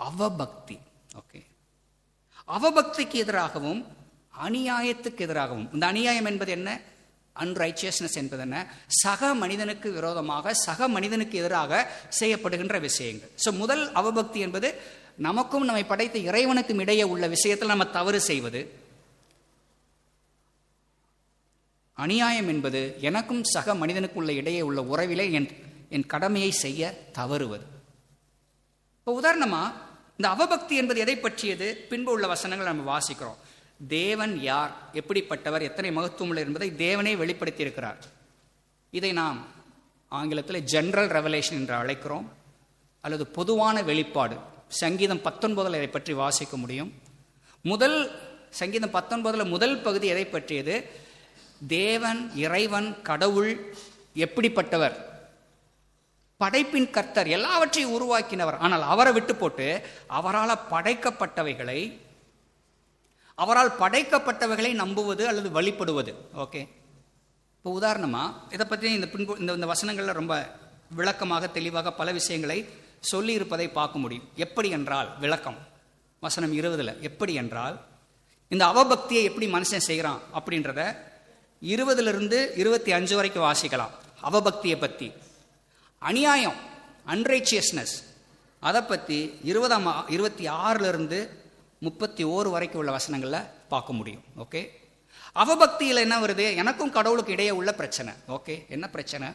அவபக்தி. ஓகே, அவபக்திக்கு எதிராகவும் அநியாயத்துக்கு எதிராகவும். இந்த அநியாயம் என்பது என்ன? அன்ரைச்சியஸ்னஸ் என்பது என்ன? சக மனிதனுக்கு விரோதமாக, சக மனிதனுக்கு எதிராக செய்யப்படுகின்ற விஷயங்கள். ஸோ முதல் அவபக்தி என்பது நமக்கும் நம்மை படைத்த இறைவனுக்கும் இடையே உள்ள விஷயத்தில் நம்ம தவறு செய்வது. அநியாயம் என்பது எனக்கும் சக மனிதனுக்கு உள்ள இடையே உள்ள உறவிலே என் கடமையை செய்ய தவறுவது. இப்போ உதாரணமா இந்த அவபக்தி என்பது எதை பற்றியது? பின்பு உள்ள வசனங்கள் நம்ம வாசிக்கிறோம். தேவன் யார், எப்படிப்பட்டவர், எத்தனை மகத்துவம் உள்ள என்பதை தேவனே வெளிப்படுத்தி இருக்கிறார். இதை நாம் ஆங்கிலத்தில் ஜெனரல் ரெவலேஷன் என்று அழைக்கிறோம், அல்லது பொதுவான வெளிப்பாடு. சங்கீதம் 19 இதை பற்றி வாசிக்க முடியும். சங்கீதம் 19 முதல் பகுதி எதை பற்றியது? தேவன், இறைவன், கடவுள் எப்படிப்பட்டவர், படைப்பின் கர்த்தர், எல்லாவற்றையும் உருவாக்கினவர். ஆனால் அவரை விட்டு போட்டு அவரால் படைக்கப்பட்டவைகளை நம்புவது அல்லது வழிபடுவது. ஓகே, இப்போ உதாரணமா இதை பற்றி இந்த வசனங்கள்ல ரொம்ப விளக்கமாக, தெளிவாக பல விஷயங்களை சொல்லி இருப்பதை பார்க்க முடியும். எப்படி என்றால், விளக்கம் வசனம் 20 எப்படி என்றால், இந்த அவபக்தியை எப்படி மனுஷன் செய்கிறான் அப்படின்றத 20 25 வரைக்கும் வாசிக்கலாம். அவபக்தியை பற்றி. அநியாயம், அன்ரைச்சியஸ்னஸ், அதை பற்றி 26 31 வரைக்கும் உள்ள வசனங்களில் பார்க்க முடியும். ஓகே, அவபக்தியில் என்ன வருது? எனக்கும் கடவுளுக்கு இடையே உள்ள பிரச்சனை. ஓகே, என்ன பிரச்சனை?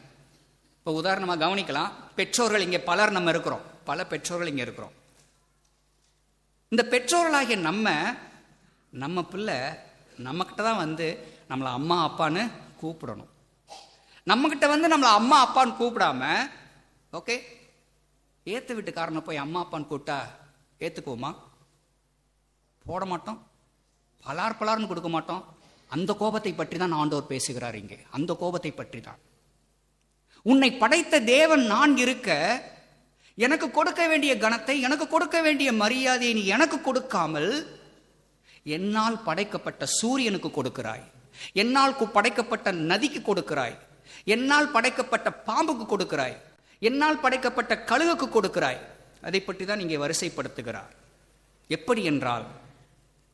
இப்போ உதாரணமாக கவனிக்கலாம். பெற்றோர்கள் இங்கே பலர் நம்ம இருக்கிறோம், பல பெற்றோர்கள் இங்கே இருக்கிறோம். இந்த பெற்றோர்களாகிய நம்ம பிள்ளை நம்மக்கிட்ட தான் வந்து நம்மளை அம்மா அப்பான்னு கூப்பிடணும். நம்மக்கிட்ட வந்து நம்மளை அம்மா அப்பான்னு கூப்பிடாம, ஓகே, ஏற்ற வீட்டுக்காரனை போய் அம்மா அப்பான்னு கூப்பிட்டா ஏற்றுக்குவோமா? போட மாட்டோம், பலார்னு கொடுக்க மாட்டோம். அந்த கோபத்தை பற்றி தான் ஆண்டவர் பேசுகிறார் இங்கே. அந்த கோபத்தை பற்றி தான். உன்னை படைத்த தேவன் நான் இருக்க, எனக்கு கொடுக்க வேண்டிய கனத்தை, எனக்கு கொடுக்க வேண்டிய மரியாதையை நீ எனக்கு கொடுக்காமல் என்னால் படைக்கப்பட்ட சூரியனுக்கு கொடுக்கிறாய், என்னால் படைக்கப்பட்ட நதிக்கு கொடுக்கிறாய், என்னால் படைக்கப்பட்ட பாம்புக்கு கொடுக்கிறாய், என்னால் படைக்கப்பட்ட கழுகுக்கு கொடுக்கிறாய். அதை பற்றி தான் இங்கே வரிசைப்படுத்துகிறார். எப்படி என்றால்,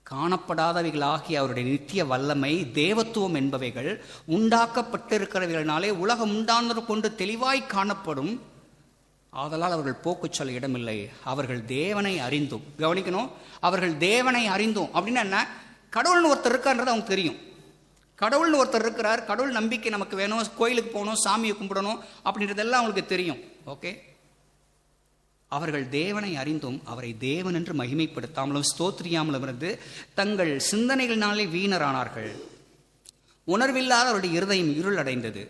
காணப்படாதவைகளாகிய அவருடைய நித்திய வல்லமை, தேவத்துவம் என்பவைகள் உண்டாக்கப்பட்டிருக்கிறவைகளினாலே உலகம் உண்டானது கொண்டு தெளிவாய் காணப்படும். ஆதலால் அவர்கள் போக்கு சொல்ல இடமில்லை. அவர்கள் தேவனை அறிந்தும், கவனிக்கணும், அவர்கள் தேவனை அறிந்தும் அப்படின்னா என்ன? கடவுள்னு ஒருத்தர் இருக்கான்றது அவங்க தெரியும். கடவுள்னு ஒருத்தர் இருக்கிறார், கடவுள் நம்பிக்கை நமக்கு வேணும், கோயிலுக்கு போகணும், சாமியை கும்பிடணும் அப்படின்றதெல்லாம் அவங்களுக்கு தெரியும். ஓகே, அவர்கள் தேவனை அறிந்தும் அவரை தேவன் என்று மகிமைப்படுத்தாமலும் ஸ்தோத்திரியாமலும் இருந்து தங்கள் சிந்தனைகளினாலே வீணரானார்கள். உணர்வில்லாத அவருடைய இருதயம் இருள் அடைந்தது.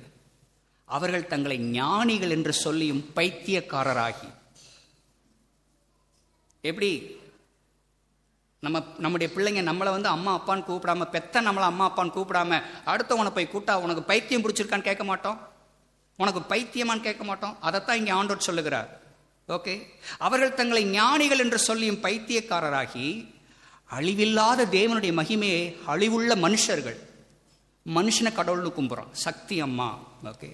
அவர்கள் தங்களை ஞானிகள் என்று சொல்லியும் பைத்தியக்காரராகி. எப்படி நம்முடைய பிள்ளைங்க நம்மளை அம்மா அப்பான்னு கூப்பிடாம, பெத்த நம்மளை அம்மா அப்பான்னு கூப்பிடாம அடுத்தவனை போய் கூட்டா உனக்கு பைத்தியம் பிடிச்சிருக்கான்னு கேட்க மாட்டோம், உனக்கு பைத்தியமான்னு கேட்க மாட்டோம். அதைத்தான் இங்கே ஆண்டவர் சொல்லுகிறார். ஓகே, அவர்கள் தங்களை ஞானிகள் என்று சொல்லியும் பைத்தியக்காரராகி அழிவில்லாத தேவனுடைய மகிமையை அழிவுள்ள மனுஷர்கள், மனுஷனை கடவுள்னு கும்புறான், சக்தி அம்மா. ஓகே,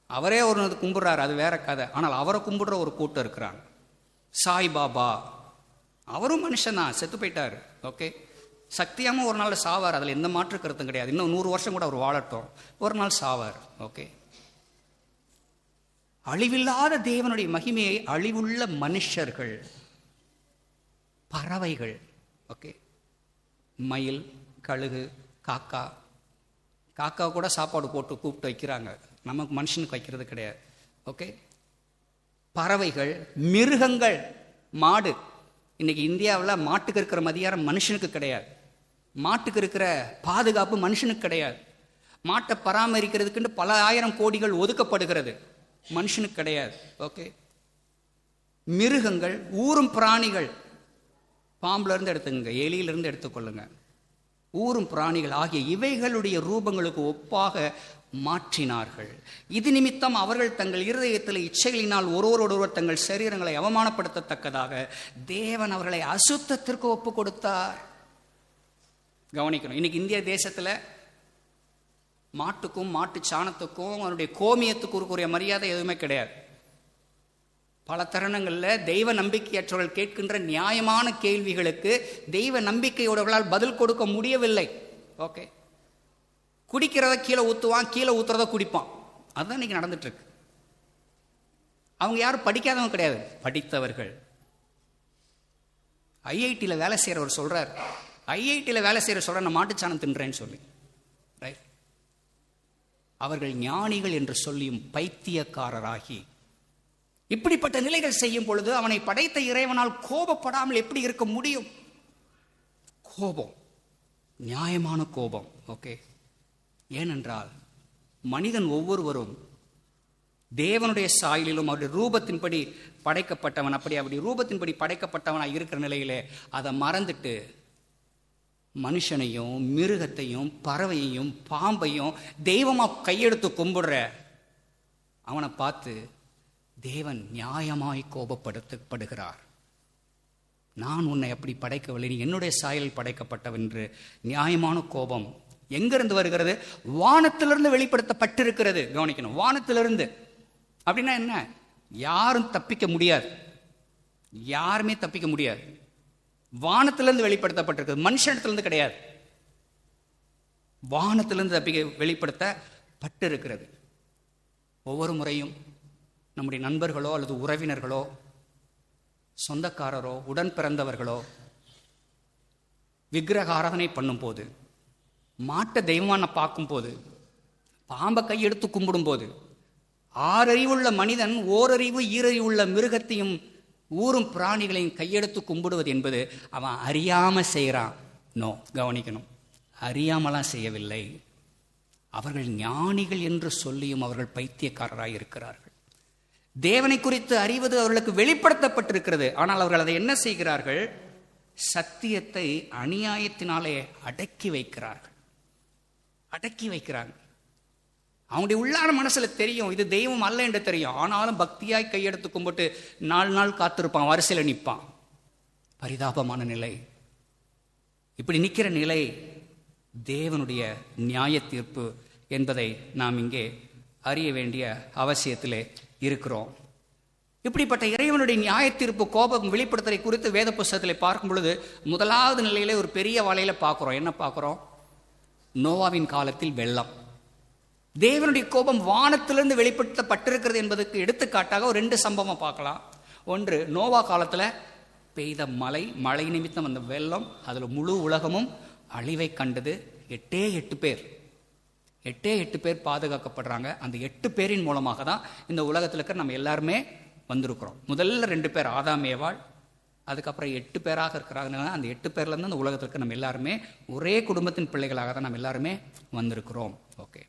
அவரே ஒரு கும்பிடுறாரு, அது வேற கதை. ஆனால் அவரை கும்பிடுற ஒரு கூட்டம் இருக்கிறாங்க. சாய்பாபா, அவரும் மனுஷன் தான், செத்து போயிட்டார். ஓகே, சக்தியாம ஒரு நாள் சாவார், அதில் எந்த மாற்று கருத்தும் கிடையாது. இன்னும் 100 வருஷம் கூட அவர் வாழட்டும், ஒரு நாள் சாவார். ஓகே, அழிவில்லாத தேவனுடைய மகிமையை அழிவுள்ள மனுஷர்கள், பறவைகள். ஓகே, மயில், கழுகு, காக்கா. காக்கா கூட சாப்பாடு போட்டு கூப்பிட்டு வைக்கிறாங்க, நமக்கு மனுஷனுக்கு வைக்கிறது கிடையாது. ஓகே, பறவைகள், மிருகங்கள், மாடு. இன்னைக்கு இந்தியாவில் மாட்டுக்கு இருக்கிற மதியாரம் மனுஷனுக்கு கிடையாது. மாட்டுக்கு இருக்கிற பாதுகாப்பு மனுஷனுக்கு கிடையாது. மாட்டை பராமரிக்கிறதுக்குன்னு பல ஆயிரம் கோடிகள் ஒதுக்கப்படுகிறது, மனுஷனுக்கு கிடையாது. ஓகே, மிருகங்கள், ஊரும் பிராணிகள், பாம்புல இருந்து எடுத்துங்க, எலியிலிருந்து எடுத்துக்கொள்ளுங்க, ஊரும் பிராணிகள் ஆகிய இவைகளுடைய ரூபங்களுக்கு ஒப்பாக மாற்றினார்கள். இது நிமித்தம் அவர்கள் தங்கள் இருதயத்தில் இச்சைகளினால் ஒருவரோடொருவர் தங்கள் சரீரங்களை அவமானப்படுத்தத்தக்கதாக தேவன் அவர்களை அசுத்தத்திற்கு ஒப்பு கொடுத்தார். கவனிக்கணும், இன்னைக்கு இந்திய தேசத்தில் மாட்டுக்கும் மாட்டு சாணத்துக்கும் அவனுடைய கோமியத்துக்கு இருக்கிற மரியாதை எதுவுமே கிடையாது. பல தருணங்களில் தெய்வ நம்பிக்கையற்றவர்கள் கேட்கின்ற நியாயமான கேள்விகளுக்கு தெய்வ நம்பிக்கையோடவர்களால் பதில் கொடுக்க முடியவில்லை. ஓகே, குடிக்கிறத கீழே ஊற்றுவான், கீழே ஊற்றுறத குடிப்பான். அதுதான் இன்னைக்கு நடந்துட்டு இருக்கு. அவங்க யாரும் படிக்காதவங்க கிடையாது, படித்தவர்கள். ஐஐடியில் வேலை செய்கிறவர் சொல்றார், ஐஐடியில் வேலை செய்கிற சொல்ற நான் மாட்டுச்சாணம் தின்றேன்னு சொல்லி. ரைட், அவர்கள் ஞானிகள் என்று சொல்லியும் பைத்தியக்காரராகி இப்படிப்பட்ட நிலைகள் செய்யும் பொழுது அவனை படைத்த இறைவனால் கோபப்படாமல் எப்படி இருக்க முடியும்? கோபம், நியாயமான கோபம். ஓகே, ஏனென்றால் மனிதன் ஒவ்வொருவரும் தேவனுடைய சாயலிலும் அவருடைய ரூபத்தின்படி படைக்கப்பட்டவன். அப்படி ரூபத்தின்படி படைக்கப்பட்டவனாக இருக்கிற நிலையிலே அதை மறந்துட்டு மனுஷனையும் மிருகத்தையும் பறவையையும் பாம்பையும் தெய்வமாக கையெடுத்து கும்பிடுற அவனை பார்த்து தேவன் நியாயமாய் கோபப்படுத்தப்படுகிறார். நான் உன்னை அப்படி படைக்கவில்லை, நீ என்னுடைய சாயலில் படைக்கப்பட்டவன் என்று நியாயமான கோபம் எங்கிருந்து வருகிறது? வானத்திலிருந்து வெளிப்படுத்தப்பட்டிருக்கிறது. கவனிக்கணும், வானத்திலிருந்து. அப்படின்னா என்ன? யாரும் தப்பிக்க முடியாது, யாருமே தப்பிக்க முடியாது. வானத்திலிருந்து வெளிப்படுத்தப்பட்டிருக்கிறது, மனுஷனிடத்திலிருந்து கிடையாது. வானத்திலிருந்து வெளிப்படுத்தப்பட்டிருக்கிறது. ஒவ்வொரு முறையும் நம்முடைய நண்பர்களோ அல்லது உறவினர்களோ சொந்தக்காரரோ உடன் பிறந்தவர்களோ விக்கிரக ஆராதனை பண்ணும்போது, மாட்டை தெய்வமான பார்க்கும்போது, பாம்பை கையெடுத்து கும்பிடும் போது, ஆறறிவுள்ள மனிதன் ஓரறிவு ஈரறிவுள்ள மிருகத்தையும் ஊரும் பிராணிகளையும் கையெடுத்து கும்பிடுவது என்பது அவன் அறியாம செய்கிறான். நோ, கவனிக்கணும், அறியாமலாம் செய்யவில்லை. அவர்கள் ஞானிகள் என்று சொல்லியும் அவர்கள் பைத்தியக்காரராய் இருக்கிறார்கள். தேவனை குறித்து அறிவது அவர்களுக்கு வெளிப்படுத்தப்பட்டிருக்கிறது. ஆனால் அவர்கள் அதை என்ன செய்கிறார்கள்? சத்தியத்தை அநியாயத்தினாலே அடக்கி வைக்கிறார்கள், அடக்கி வைக்கிறாங்க. அவங்களுடைய உள்ளான மனசுல தெரியும் இது தெய்வம் அல்ல என்று தெரியும். ஆனாலும் பக்தியாய் கையெடுத்து கும்பிட்டு 4 நாள் காத்திருப்பான், வரிசையில் நிற்பான். பரிதாபமான நிலை. இப்படி நிற்கிற நிலை தேவனுடைய நியாய தீர்ப்பு என்பதை நாம் இங்கே அறிய வேண்டிய அவசியத்திலே இருக்கிறோம். இப்படிப்பட்ட இறைவனுடைய நியாயத்தீர்ப்பு கோபம் வெளிப்படுத்தலை குறித்து வேத புஸ்தகத்தில் பார்க்கும் பொழுது முதலாவது நிலையிலே ஒரு பெரிய வலையில பார்க்கிறோம். என்ன பார்க்கிறோம்? நோவாவின் காலத்தில் வெள்ளம். தேவனுடைய கோபம் வானத்திலிருந்து வெளிப்படுத்தப்பட்டிருக்கிறது என்பதற்கு எடுத்துக்காட்டாக ஒரு 2 சம்பவம் பார்க்கலாம். ஒன்று, நோவா காலத்தில் பெய்த மழை நிமித்தம் அந்த வெள்ளம், அதில் முழு உலகமும் அழிவை கண்டது. 8 பேர் பாதுகாக்கப்படுறாங்க. அந்த 8 பேரின் மூலமாக தான் இந்த உலகத்தில் இருக்கிற நம்ம எல்லாருமே வந்திருக்கிறோம். முதல்ல 2 பேர் ஆதாம் ஏவாள், அதுக்கப்புறம் 8 பேராக இருக்கிறாங்க. அந்த 8 பேர்லேருந்து அந்த உலகத்தில் இருக்க நம்ம எல்லாருமே ஒரே குடும்பத்தின் பிள்ளைகளாக தான் நம்ம எல்லாருமே வந்திருக்கிறோம். ஓகே.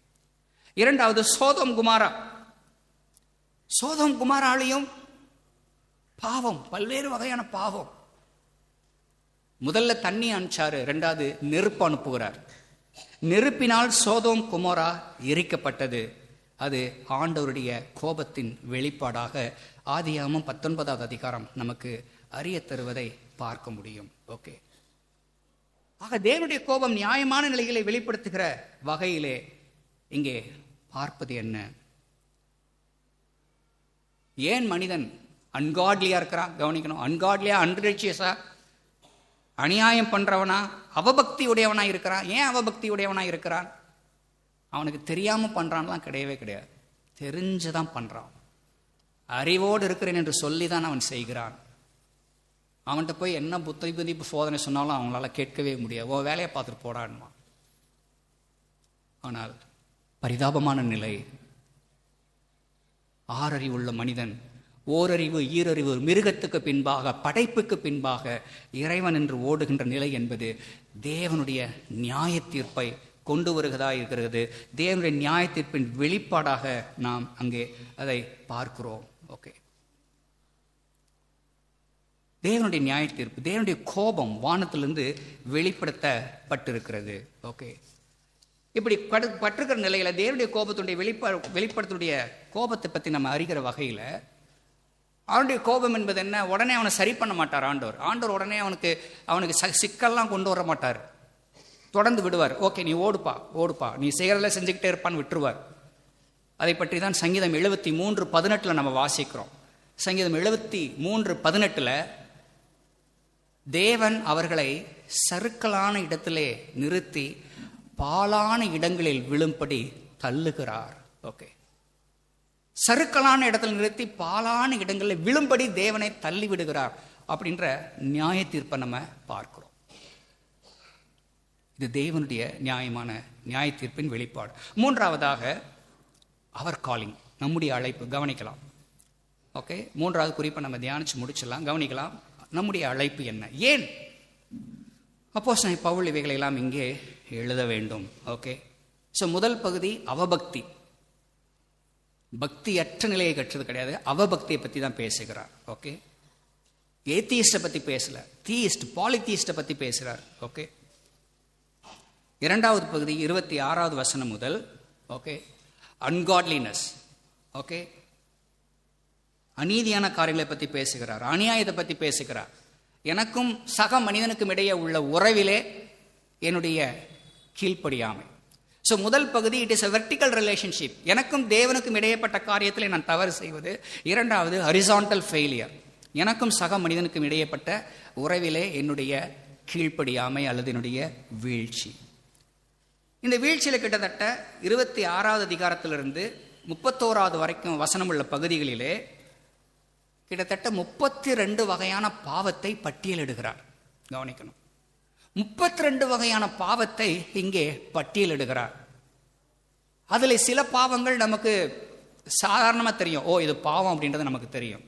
இரண்டாவது, சோதோம் குமாராலையும் பாவம், பல்வேறு வகையான பாவம். முதல்ல தண்ணி அனுப்பிச்சாரு, 2வது நெருப்பு அனுப்புகிறார். நெருப்பினால் சோதோம் குமோரா எரிக்கப்பட்டது. அது ஆண்டவருடைய கோபத்தின் வெளிப்பாடாக ஆதியாகமம் 19வது அதிகாரம் நமக்கு அறிய தருவதை பார்க்க முடியும். ஓகே. ஆக தேவனுடைய கோபம் நியாயமான நிலைகளை வெளிப்படுத்துகிற வகையிலே இங்கே பார்ப்பது என்ன? ஏன் மனிதன் அன்காட்லியா இருக்கிறான்? கவனிக்கணும். அன்காட்லியா, அன்ரிச்சியஸா, அநியாயம் பண்றவனா, அவபக்தி உடையவனா இருக்கிறான். ஏன் அவபக்தி உடையவனா இருக்கிறான்? அவனுக்கு தெரியாம பண்றான்லாம் கிடையவே கிடையாது. தெரிஞ்சுதான் பண்றான். அறிவோடு இருக்கிறேன் என்று சொல்லிதான் அவன் செய்கிறான். அவன்கிட்ட போய் என்ன புத்தி சோதனை சொன்னாலும் அவங்களால கேட்கவே முடியாது. ஓ வேலையை பார்த்துட்டு போடான்மா. ஆனால் பரிதாபமான நிலை, ஆறறிவுள்ள மனிதன் ஓரறிவு ஈரறிவு மிருகத்துக்கு பின்பாக, படைப்புக்கு பின்பாக இறைவன் என்று ஓடுகின்ற நிலை என்பது தேவனுடைய நியாய தீர்ப்பை கொண்டு வருகிறதா இருக்கிறது. தேவனுடைய நியாய தீர்ப்பின் வெளிப்பாடாக நாம் அங்கே அதை பார்க்கிறோம். ஓகே. தேவனுடைய நியாய தீர்ப்பு, தேவனுடைய கோபம் வானத்திலிருந்து வெளிப்படுத்தப்பட்டிருக்கிறது. ஓகே. இப்படி பட்டிருக்கிற நிலையில தேவனுடைய கோபத்துடைய வெளிப்படுத்தக்கூடிய கோபத்தை பற்றி நம்ம அறிகிற வகையில், அவனுடைய கோபம் என்பது என்ன? உடனே அவனை சரி பண்ண மாட்டார் ஆண்டவர். உடனே அவனுக்கு சிக்கல்லாம் கொண்டு வர மாட்டார். தொடர்ந்து விடுவார். ஓகே, நீ ஓடுப்பா, நீ செய்யறதில் செஞ்சுக்கிட்டே இருப்பான்னு விட்டுருவார். அதை பற்றி தான் சங்கீதம் 73:18 நம்ம வாசிக்கிறோம். சங்கீதம் 73:18 தேவன் அவர்களை சறுக்கலான இடத்திலே நிறுத்தி பாலான இடங்களில் விழும்படி தள்ளுகிறார். ஓகே. சறுக்கலான இடத்தில் நிறுத்தி பாலான இடங்களில் விழும்படி தேவனை தள்ளி விடுகிறார் அப்படின்ற நியாய தீர்ப்பை நம்ம பார்க்கிறோம். இது தேவனுடைய நியாயமான நியாய தீர்ப்பின் வெளிப்பாடு. மூன்றாவதாக அவர் காலிங், நம்முடைய அழைப்பு. கவனிக்கலாம். ஓகே. மூன்றாவது குறிப்பை நம்ம தியானிச்சு முடிச்சிடலாம். கவனிக்கலாம், நம்முடைய அழைப்பு என்ன, ஏன் அப்போஸ்தலன் பவுல் இவைகளை எல்லாம் இங்கே எழுத வேண்டும். ஓகே. ஸோ முதல் பகுதி அவபக்தி, பக்தியற்ற நிலையை கற்றது கிடையாது, அவபக்தியை பற்றி தான் பேசுகிறார். ஓகே. ஏத்தியிஸ்டை பற்றி பேசல, தீயிஸ்ட் பாலிதீஸ்டை பற்றி பேசுகிறார். ஓகே. இரண்டாவது பகுதி 26வது வசனம் முதல், ஓகே, அன்காட்லினஸ், ஓகே, அநீதியான காரியங்களை பற்றி பேசுகிறார், அநியாயத்தை பற்றி பேசுகிறார். எனக்கும் சக மனிதனுக்கும் இடையே உள்ள உறவிலே என்னுடைய கீழ்ப்படியாமை. ஸோ முதல் பகுதி it is a vertical relationship, எனக்கும் தேவனுக்கும் இடையேப்பட்ட காரியத்தில் நான் தவறு செய்வது. இரண்டாவது ஹரிசான்டல் ஃபெயிலியர், எனக்கும் சக மனிதனுக்கும் இடையேப்பட்ட உறவிலே என்னுடைய கீழ்ப்படியாமை அல்லது என்னுடைய வீழ்ச்சி. இந்த வீழ்ச்சியில் கிட்டத்தட்ட 26வது அதிகாரத்திலிருந்து 31வது வரைக்கும் வசனம் உள்ள பகுதிகளிலே கிட்டத்தட்ட 32 வகையான பாவத்தை பட்டியலிடுகிறார். கவனிக்கணும், 32 வகையான பாவத்தை இங்கே பட்டியலிடுகிறார். அதில் சில பாவங்கள் நமக்கு சாதாரணமாக தெரியும், ஓ இது பாவம் அப்படின்றது நமக்கு தெரியும்.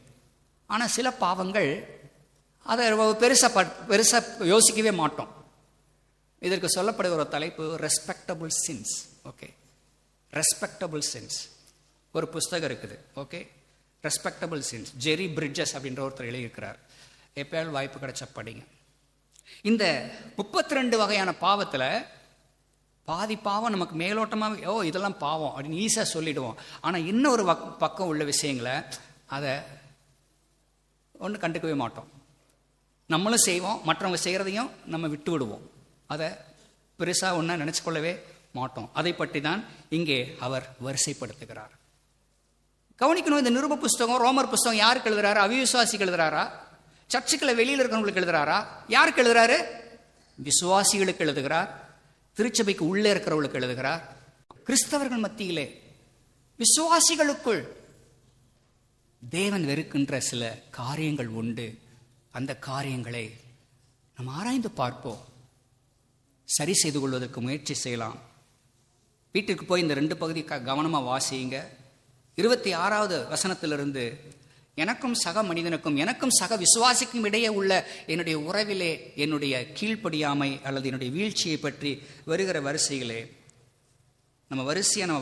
ஆனால் சில பாவங்கள் அதை பெருசாக யோசிக்கவே மாட்டோம். இதற்கு சொல்லப்படுகிற ஒரு தலைப்பு respectable since. Okay, respectable since. ஒரு புஸ்தகம் இருக்குது. ஓகே, ரெஸ்பெக்டபிள் சின்ஸ், ஜெரி பிரிட்ஜஸ் அப்படின்ற ஒருத்தர் எழுதியிருக்கிறார். எப்பயாவது வாய்ப்பு கிடைச்சா படிங்க. இந்த 32 வகையான பாவத்தில் பாதி பாவம் நமக்கு மேலோட்டமாக ஓ இதெல்லாம் பாவம் அப்படின்னு ஈஸியாக சொல்லிடுவோம். ஆனால் இன்னொரு பக்கம் உள்ள விஷயங்களை அதை ஒன்று கண்டுக்கவே மாட்டோம். நம்மளும் செய்வோம், மற்றவங்க செய்கிறதையும் நம்ம விட்டு விடுவோம். அதை பெருசாக ஒன்றா நினச்சி கொள்ளவே மாட்டோம். அதை பற்றி தான் இங்கே அவர் வரிசைப்படுத்துகிறார். கவனிக்கணும், இந்த நிருப புஸ்தகம், ரோமர் புஸ்தகம் யாருக்கு எழுதுறாரு? அவிசுவாசிக்கு எழுதுறாரா? சர்ச்சுக்களை வெளியில் இருக்கிறவங்களுக்கு எழுதுறாரா? யாருக்கு எழுதுறாரு? விசுவாசிகளுக்கு எழுதுகிறார். திருச்சபைக்கு உள்ளே இருக்கிறவர்களுக்கு எழுதுகிறார். கிறிஸ்தவர்கள் மத்தியிலே, விசுவாசிகளுக்குள் தேவன் வெறுக்கின்ற சில காரியங்கள் உண்டு. அந்த காரியங்களை நாம் ஆராய்ந்து பார்ப்போம், சரி செய்து கொள்வதற்கு முயற்சி செய்யலாம். வீட்டுக்கு போய் இந்த 2 பகுதி கவனமாக வாசியுங்க. 26வது வசனத்திலிருந்து, எனக்கும் சக மனிதனுக்கும் எனக்கும் சக விசுவாசிக்கும் இடையே உள்ள என்னுடைய உறவிலே என்னுடைய கீழ்ப்படியாமை அல்லது என்னுடைய வீழ்ச்சியை பற்றி வருகிற வரிசைகளே நம்ம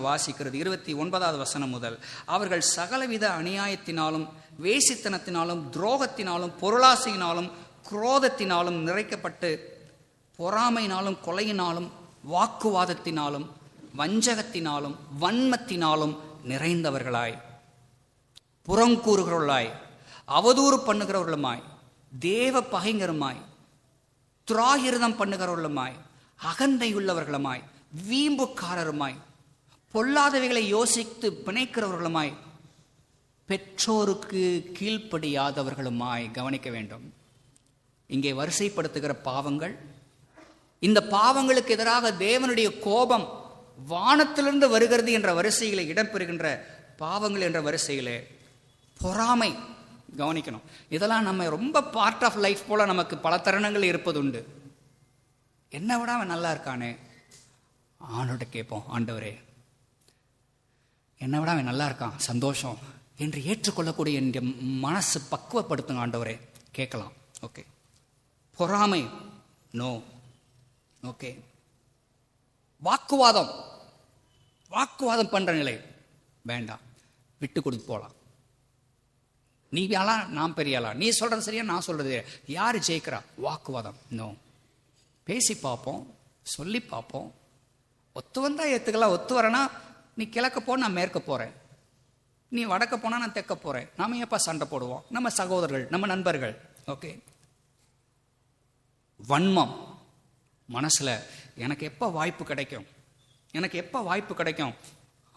வாசிக்கிறது. 29வது வசனம் முதல், அவர்கள் சகலவித அநியாயத்தினாலும் வேசித்தனத்தினாலும் துரோகத்தினாலும் பொருளாசையினாலும் குரோதத்தினாலும் நிறைக்கப்பட்டு பொறாமையினாலும் கொலையினாலும் வாக்குவாதத்தினாலும் வஞ்சகத்தினாலும் வன்மத்தினாலும் நிறைந்தவர்களாய், புறங்கூறுகிறவர்களாய், அவதூறு பண்ணுகிறவர்களுமாய், தேவ பகைஞருமாய், துராகிருதம் பண்ணுகிறவர்களுமாய், அகந்தையுள்ளவர்களுமாய், வீம்புக்காரருமாய், பொல்லாதவைகளை யோசித்து பிணைக்கிறவர்களுமாய், பெற்றோருக்கு கீழ்ப்படியாதவர்களுமாய். கவனிக்க வேண்டும், இங்கே வரிசைப்படுத்துகிற பாவங்கள், இந்த பாவங்களுக்கு எதிராக தேவனுடைய கோபம் வானத்திலிருந்து வருகிறது என்ற வரிசையில் இடம்பெறுகின்ற பாவங்கள் என்ற வரிசையிலே பொறாமை. கவனிக்கணும், இதெல்லாம் நம்ம ரொம்ப பார்ட் ஆஃப் லைஃப் போல நமக்கு பல தருணங்கள் இருப்பது உண்டு. என்னை விட அவன் நல்லா இருக்கானே, ஆண்டவர்கிட்ட கேட்போம், ஆண்டவரே என்னை விட அவன் நல்லா இருக்கான், சந்தோஷம் என்று ஏற்றுக்கொள்ளக்கூடிய என் மனசு பக்குவப்படுத்துங்க ஆண்டவரே, கேட்கலாம். ஓகே. பொறாமை, நோ. ஓகே. வாக்குவாதம் பண்ற நிலை வேண்டாம், விட்டு கொடுத்து போகலாம். நீ ஆளா, நான் பெரிய ஆளா, நீ சொல்றது சரியா, நான் சொல்றது யாரு ஜெயிக்கிறா? வாக்குவாதம், நோ. பேசி பார்ப்போம், சொல்லி பார்ப்போம். ஒத்து வந்தா ஏத்துக்கலாம், ஒத்து வரனா நீ கிழக்க போ, நான் மேற்க போறேன், நீ வடக்க போனா நான் தெற்க போறேன். நாம எப்ப சண்டை போடுவோம்? நம்ம சகோதரர்கள், நம்ம நண்பர்கள். ஓகே. வன்மம் மனசுல, எனக்கு எப்ப வாய்ப்பு கிடைக்கும்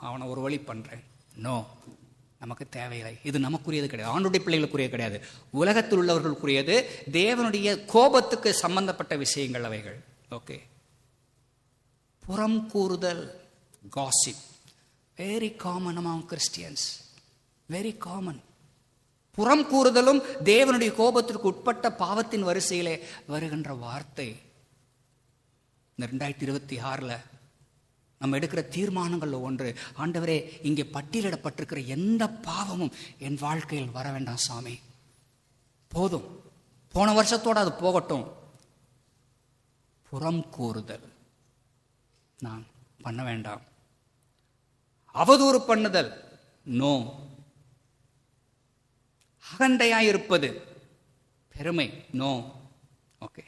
அவனை ஒரு வழி பண்றேன். நோ, நமக்கு தேவையில்லை. இது நமக்குரியது கிடையாது, ஆண்டுடைய பிள்ளைகளுக்குரியது கிடையாது, உலகத்தில் உள்ளவர்களுக்குரியது. தேவனுடைய கோபத்துக்கு சம்பந்தப்பட்ட விஷயங்கள் அவைகள். ஓகே. புறம் கூறுதல், gossip, very common among Christians, very common. புறம் கூறுதலும் தேவனுடைய கோபத்திற்கு உட்பட்ட பாவத்தின் வரிசையிலே வருகின்ற வார்த்தை. இந்த 2026 நம்ம எடுக்கிற தீர்மானங்கள் ஒன்று, ஆண்டவரே இங்கே பட்டியலிடப்பட்டிருக்கிற எந்த பாவமும் என் வாழ்க்கையில் வர வேண்டாம் சாமி, போதும், போன வருஷத்தோடு அது போகட்டும். புறம் கூறுதல் நான் பண்ண வேண்டாம். அவதூறு பண்ணுதல், நோ. அகந்தையாயிருப்பது, பெருமை, நோ. ஓகே.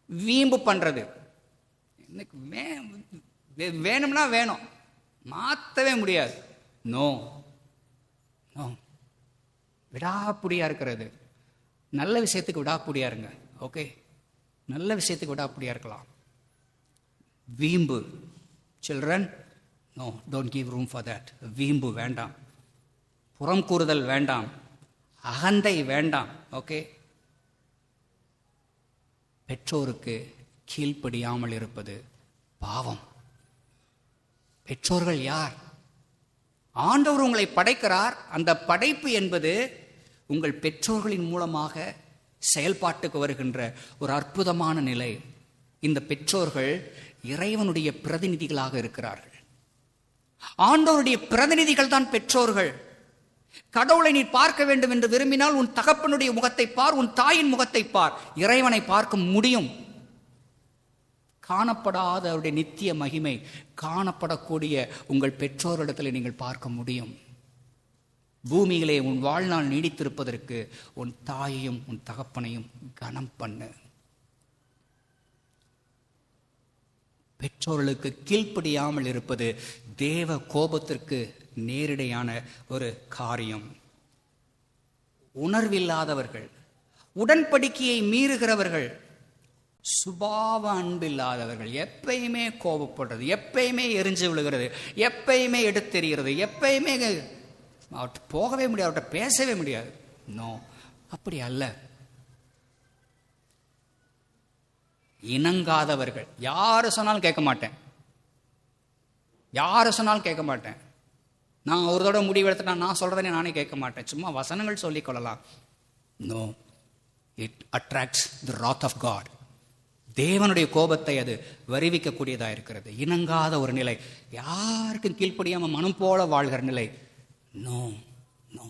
வீம்பு பண்றது, வேணும்னா வேணும், மாற்றவே முடியாது, நோ. நோ. விடாப்புடியா இருக்கிறது, நல்ல விஷயத்துக்கு விடாப்புடியா இருங்க. ஓகே. நல்ல விஷயத்துக்கு விடாப்புடியா இருக்கலாம். வீம்பு, children, no, don't give room for that. வீம்பு வேண்டாம், புறம் கூறுதல் வேண்டாம், அகந்தை வேண்டாம். ஓகே. பெற்றோருக்கு கீழ்ப்படியாமல் இருப்பது பாவம். பெற்றோர்கள் யார்? ஆண்டவர் உங்களை படைக்கிறார். அந்த படைப்பு என்பது உங்கள் பெற்றோர்களின் மூலமாக செயல்பாட்டுக்கு வருகின்ற ஒரு அற்புதமான நிலை. இந்த பெற்றோர்கள் இறைவனுடைய பிரதிநிதிகளாக இருக்கிறார்கள். ஆண்டவருடைய பிரதிநிதிகள் தான் பெற்றோர்கள். கடவுளை நீ பார்க்க வேண்டும் என்று விரும்பினால் உன் தகப்பனுடைய முகத்தை பார், உன் தாயின் முகத்தை பார். இறைவனை பார்க்க முடியும். காணப்படாத அவருடைய நித்திய மகிமை காணப்படக்கூடிய உங்கள் பெற்றோரிடத்தில் நீங்கள் பார்க்க முடியும். பூமியிலே உன் வாழ்நாள் நீடித்திருப்பதற்கு உன் தாயையும் உன் தகப்பனையும் கனம் பண்ணு. பெற்றோர்களுக்கு கீழ்ப்படியாமல் இருப்பது தேவ கோபத்திற்கு நேரிடையான ஒரு காரியம். உணர்வில்லாதவர்கள், உடன்படிக்கையை மீறுகிறவர்கள், சுபாவ அன்பில்லாதவர்கள், எப்பயுமே கோபப்படுறது, எப்பயுமே எரிஞ்சு விழுகிறது, எப்பயுமே எடுத்தெறிகிறது, எப்பயுமே அவர்கிட்ட போகவே முடியாது, அவர்கிட்ட பேசவே முடியாது. நோ, அப்படி அல்ல. இணங்காதவர்கள் யாரு சொன்னாலும் கேட்க மாட்டேன், யாரு சொன்னாலும் கேட்க மாட்டேன். நான் ஒரு தடவை முடிவு எடுத்துட்டா நான் சொல்றதே நானே கேட்க மாட்டேன். சும்மா வசனங்கள் சொல்லிக் கொள்ளலாம். No, it attracts the wrath of God. தேவனுடைய கோபத்தை அது வருவிக்கக்கூடியதாக இருக்கிறது. இணங்காத ஒரு நிலை, யாருக்கும் கீழ்ப்படியாம மனம் போல வாழ்கிற நிலை. No no.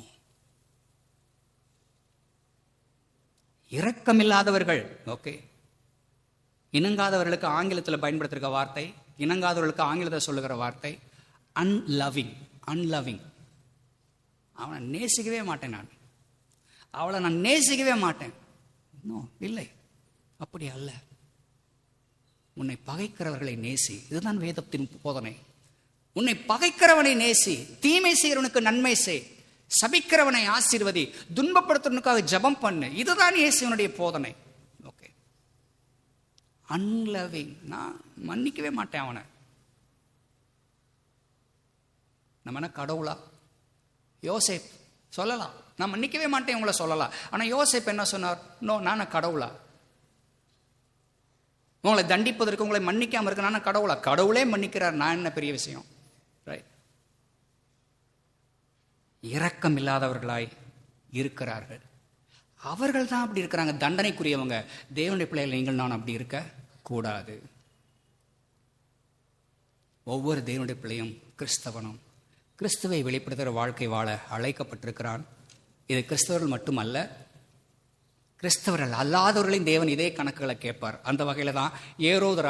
இரக்கமில்லாதவர்கள். ஓகே, இணங்காதவர்களுக்கு ஆங்கிலத்தில் பயன்படுத்திருக்க வார்த்தை, இணங்காதவர்களுக்கு ஆங்கிலத்தில் சொல்லுகிற வார்த்தை அன்லவிங். அன்லவிங். அவனை நேசிக்கவே மாட்டேன், நான் அவளை நான் நேசிக்கவே மாட்டேன். நோ, இல்லை, அப்படி அல்ல. உன்னை பகைக்கிறவர்களை நேசி. இதுதான் வேதத்தின் போதனை. உன்னை பகைக்கிறவனை நேசி, தீமை செய்கிறவனுக்கு நன்மை செய், சபிக்கிறவனை ஆசீர்வதி, துன்பப்படுத்துறவனுக்காக ஜெபம் பண்ணு. இதுதான் இயேசுவினுடைய போதனை. ஓகே, அன்லவிங். நான் மன்னிக்கவே மாட்டேன் அவனை. நம்ம என்ன கடவுளா? யோசேப் சொல்லலாம், நான் மன்னிக்கவே மாட்டேன் உங்களை சொல்லலாம். ஆனா யோசேப் என்ன சொன்னார்? நோ, நான் கடவுளா? உங்களை தண்டிப்பதற்கு, உங்களை மன்னிக்காம இருக்க நான் கடவுளா? கடவுளே மன்னிக்கிறார், நான் என்ன பெரிய விஷயம்? ரைட். இரக்கம் இல்லாதவர்களாய் இருக்கிறார்கள். அவர்கள் தான் அப்படி இருக்கிறாங்க, தண்டனைக்குரியவங்க. தேவனுடைய பிள்ளைகள் நீங்கள் நான் அப்படி இருக்க கூடாது. ஒவ்வொரு தேவனுடைய பிள்ளையும் கிறிஸ்தவனும் கிறிஸ்துவை வெளிப்படுத்துகிற வாழ்க்கை வாழ அழைக்கப்பட்டிருக்கிறான். இது கிறிஸ்தவர்கள் மட்டுமல்ல, கிறிஸ்தவர்கள் அல்லாதவர்களையும் தேவன் இதே கணக்குகளை கேட்பார். அந்த வகையில் தான் ஏரோது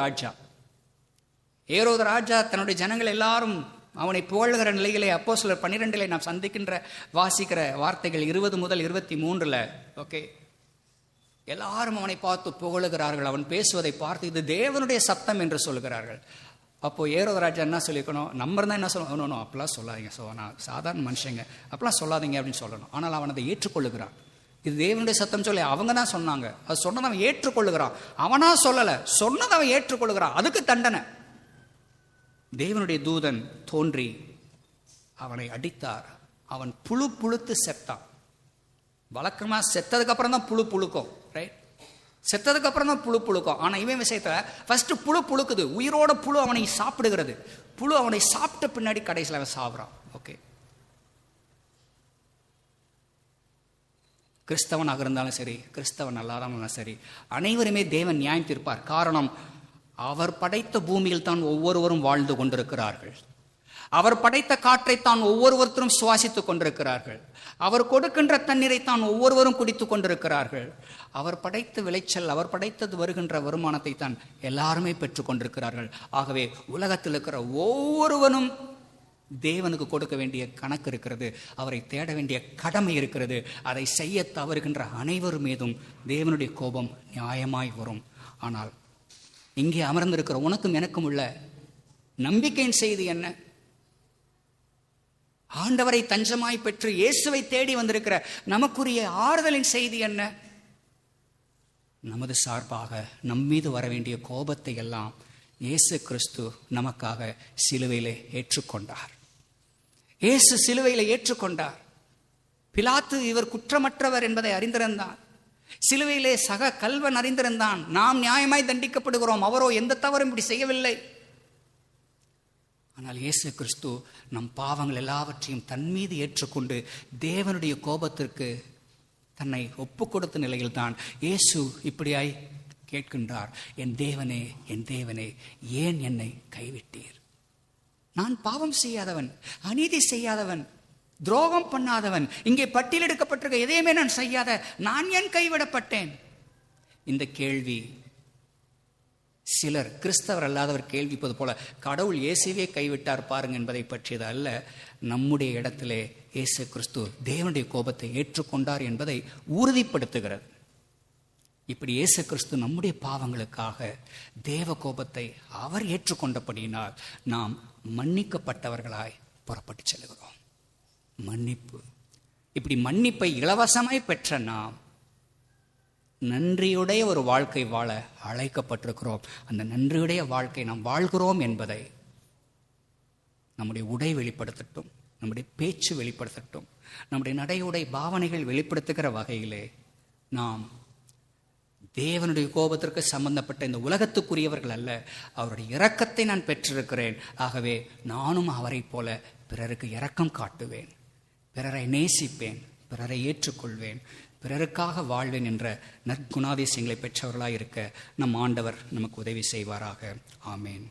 ராஜா தன்னுடைய ஜனங்கள் எல்லாரும் அவனை புகழ்கிற நிலையிலே அப்போஸ்தலர் 12 நாம் சந்திக்கின்ற வாசிக்கிற வார்த்தைகள் 20 முதல் 23. ஓகே, எல்லாரும் அவனை பார்த்து புகழுகிறார்கள். அவன் பேசுவதை பார்த்து இது தேவனுடைய சத்தம் என்று சொல்கிறார்கள். அப்போ ஏரோது ராஜா என்ன சொல்லிக்கணும்? நம்ம தான் என்ன சொல்லணும்? அப்பெல்லாம் சொல்லாதீங்க, நான் சாதாரண மனுஷங்க, அப்பெல்லாம் சொல்லாதீங்க அப்படின்னு சொல்லணும். ஆனால் அவன் அதை ஏற்றுக்கொள்ளுகிறான். இது தேவனுடைய சத்தம் சொல்லி அவங்க தான் சொன்னாங்க, அது சொன்னதை அவன் ஏற்றுக்கொள்ளுகிறான். அவனா சொல்லலை, சொன்னதை அவன் ஏற்றுக்கொள்ளுகிறான். அதுக்கு தண்டனை. தேவனுடைய தூதன் தோன்றி அவனை அடித்தார். அவன் புழுத்து செத்தான். வழக்கமா செத்ததுக்கு அப்புறம் தான் புழுக்கும், ரைட்? செத்ததுக்கு அப்புறம் தான் புழுக்கும். ஆனா இவன் விஷயத்துல ஃபர்ஸ்ட் புழுக்குது, உயிரோட புழு அவனை சாப்பிடுகிறது. புழு அவனை சாப்பிட்ட பின்னாடி கடைசியில் அவன் சாப்பிட்றான். ஓகே, கிறிஸ்தவனாக இருந்தாலும் சரி, கிறிஸ்தவன் அல்லாதவனும் சரி, அனைவருமே தேவன் நியாயம் தீர்ப்பார். காரணம், அவர் படைத்த பூமியில் தான் ஒவ்வொருவரும் வாழ்ந்து கொண்டிருக்கிறார்கள். அவர் படைத்த காற்றைத்தான் ஒவ்வொருவரும் சுவாசித்துக் கொண்டிருக்கிறார்கள். அவர் கொடுக்கின்ற தண்ணீரை தான் ஒவ்வொருவரும் குடித்துக் கொண்டிருக்கிறார்கள். அவர் படைத்த விளைச்சல், அவர் படைத்தது வருகின்ற வருமானத்தை தான் எல்லாருமே பெற்றுக் கொண்டிருக்கிறார்கள். ஆகவே உலகத்தில் இருக்கிற ஒவ்வொருவனும் தேவனுக்கு கொடுக்க வேண்டிய கணக்கு இருக்கிறது, அவரை தேட வேண்டிய கடமை இருக்கிறது. அதை செய்ய தவறுகின்ற அனைவரும் மீதும் தேவனுடைய கோபம் நியாயமாய் வரும். ஆனால் இங்கே அமர்ந்திருக்கிற உனக்கும் எனக்கும் உள்ள நம்பிக்கையின் செய்தி என்ன? ஆண்டவரை தஞ்சமாய் பெற்று இயேசுவை தேடி வந்திருக்கிற நமக்குரிய ஆறுதலின் செய்தி என்ன? நமது சார்பாக நம்மீது வர வேண்டிய கோபத்தை எல்லாம் இயேசு கிறிஸ்து நமக்காக சிலுவையிலே ஏற்றுக்கொண்டார். இயேசு சிலுவையிலே ஏற்றுக்கொண்டார். பிலாத்து இவர் குற்றமற்றவர் என்பதை அறிந்திருந்தான். சிலுவையிலே சக கல்வன் அறிந்திருந்தான். நாம் நியாயமாய் தண்டிக்கப்படுகிறோம், அவரோ எந்த தவறும் இப்படி செய்யவில்லை. ஆனால் இயேசு கிறிஸ்து நம் பாவங்கள் எல்லாவற்றையும் தன் மீது ஏற்றுக்கொண்டு தேவனுடைய கோபத்திற்கு தன்னை ஒப்பு கொடுத்த நிலையில்தான் இயேசு இப்படியாய் கேட்கின்றார், என் தேவனே, என் தேவனே, ஏன் என்னை கைவிட்டீர்? நான் பாவம் செய்யாதவன், அநீதி செய்யாதவன், துரோகம் பண்ணாதவன், இங்கே பட்டியலெடுக்கப்பட்டிருக்க எதையுமே நான் செய்யாத நான் ஏன் கைவிடப்பட்டேன்? இந்த கேள்வி சிலர் கிறிஸ்தவர் அல்லாதவர் கேள்விப்பது போல கடவுள் இயேசுவே கைவிட்டார் பாருங்க என்பதை பற்றியது அல்ல. நம்முடைய இடத்திலே இயேசு கிறிஸ்து தேவனுடைய கோபத்தை ஏற்றுக்கொண்டார் என்பதை உறுதிப்படுத்துகிறது. இப்படி இயேசு கிறிஸ்து நம்முடைய பாவங்களுக்காக தேவ கோபத்தை அவர் ஏற்றுக்கொண்டபடியினால் நாம் மன்னிக்கப்பட்டவர்களாய் புறப்பட்டு செல்கிறோம். மன்னிப்பு, இப்படி மன்னிப்பை இலவசமாய் பெற்ற நாம் நன்றியுடைய ஒரு வாழ்க்கை வாழ அழைக்கப்பட்டிருக்கிறோம். அந்த நன்றியுடைய வாழ்க்கை நாம் வாழ்கிறோம் என்பதை நம்முடைய உடை வெளிப்படுத்தட்டும், நம்முடைய பேச்சு வெளிப்படுத்தட்டும். நம்முடைய நடையுடை பாவனைகள் வெளிப்படுத்துகிற வகையிலே நாம் தேவனுடைய கோபத்திற்கு சம்பந்தப்பட்ட இந்த உலகத்துக்குரியவர்கள் அல்ல, அவருடைய இரக்கத்தை நான் பெற்றிருக்கிறேன். ஆகவே நானும் அவரை போல பிறருக்கு இரக்கம் காட்டுவேன், பிறரை நேசிப்பேன், பிறரை ஏற்றுக்கொள்வேன், பிறருக்காக வாழ்வேன் என்ற நற்குணாதிசயங்களை பெற்றவர்களாய் இருக்க நம் ஆண்டவர் நமக்கு உதவி செய்வாராக. ஆமேன்.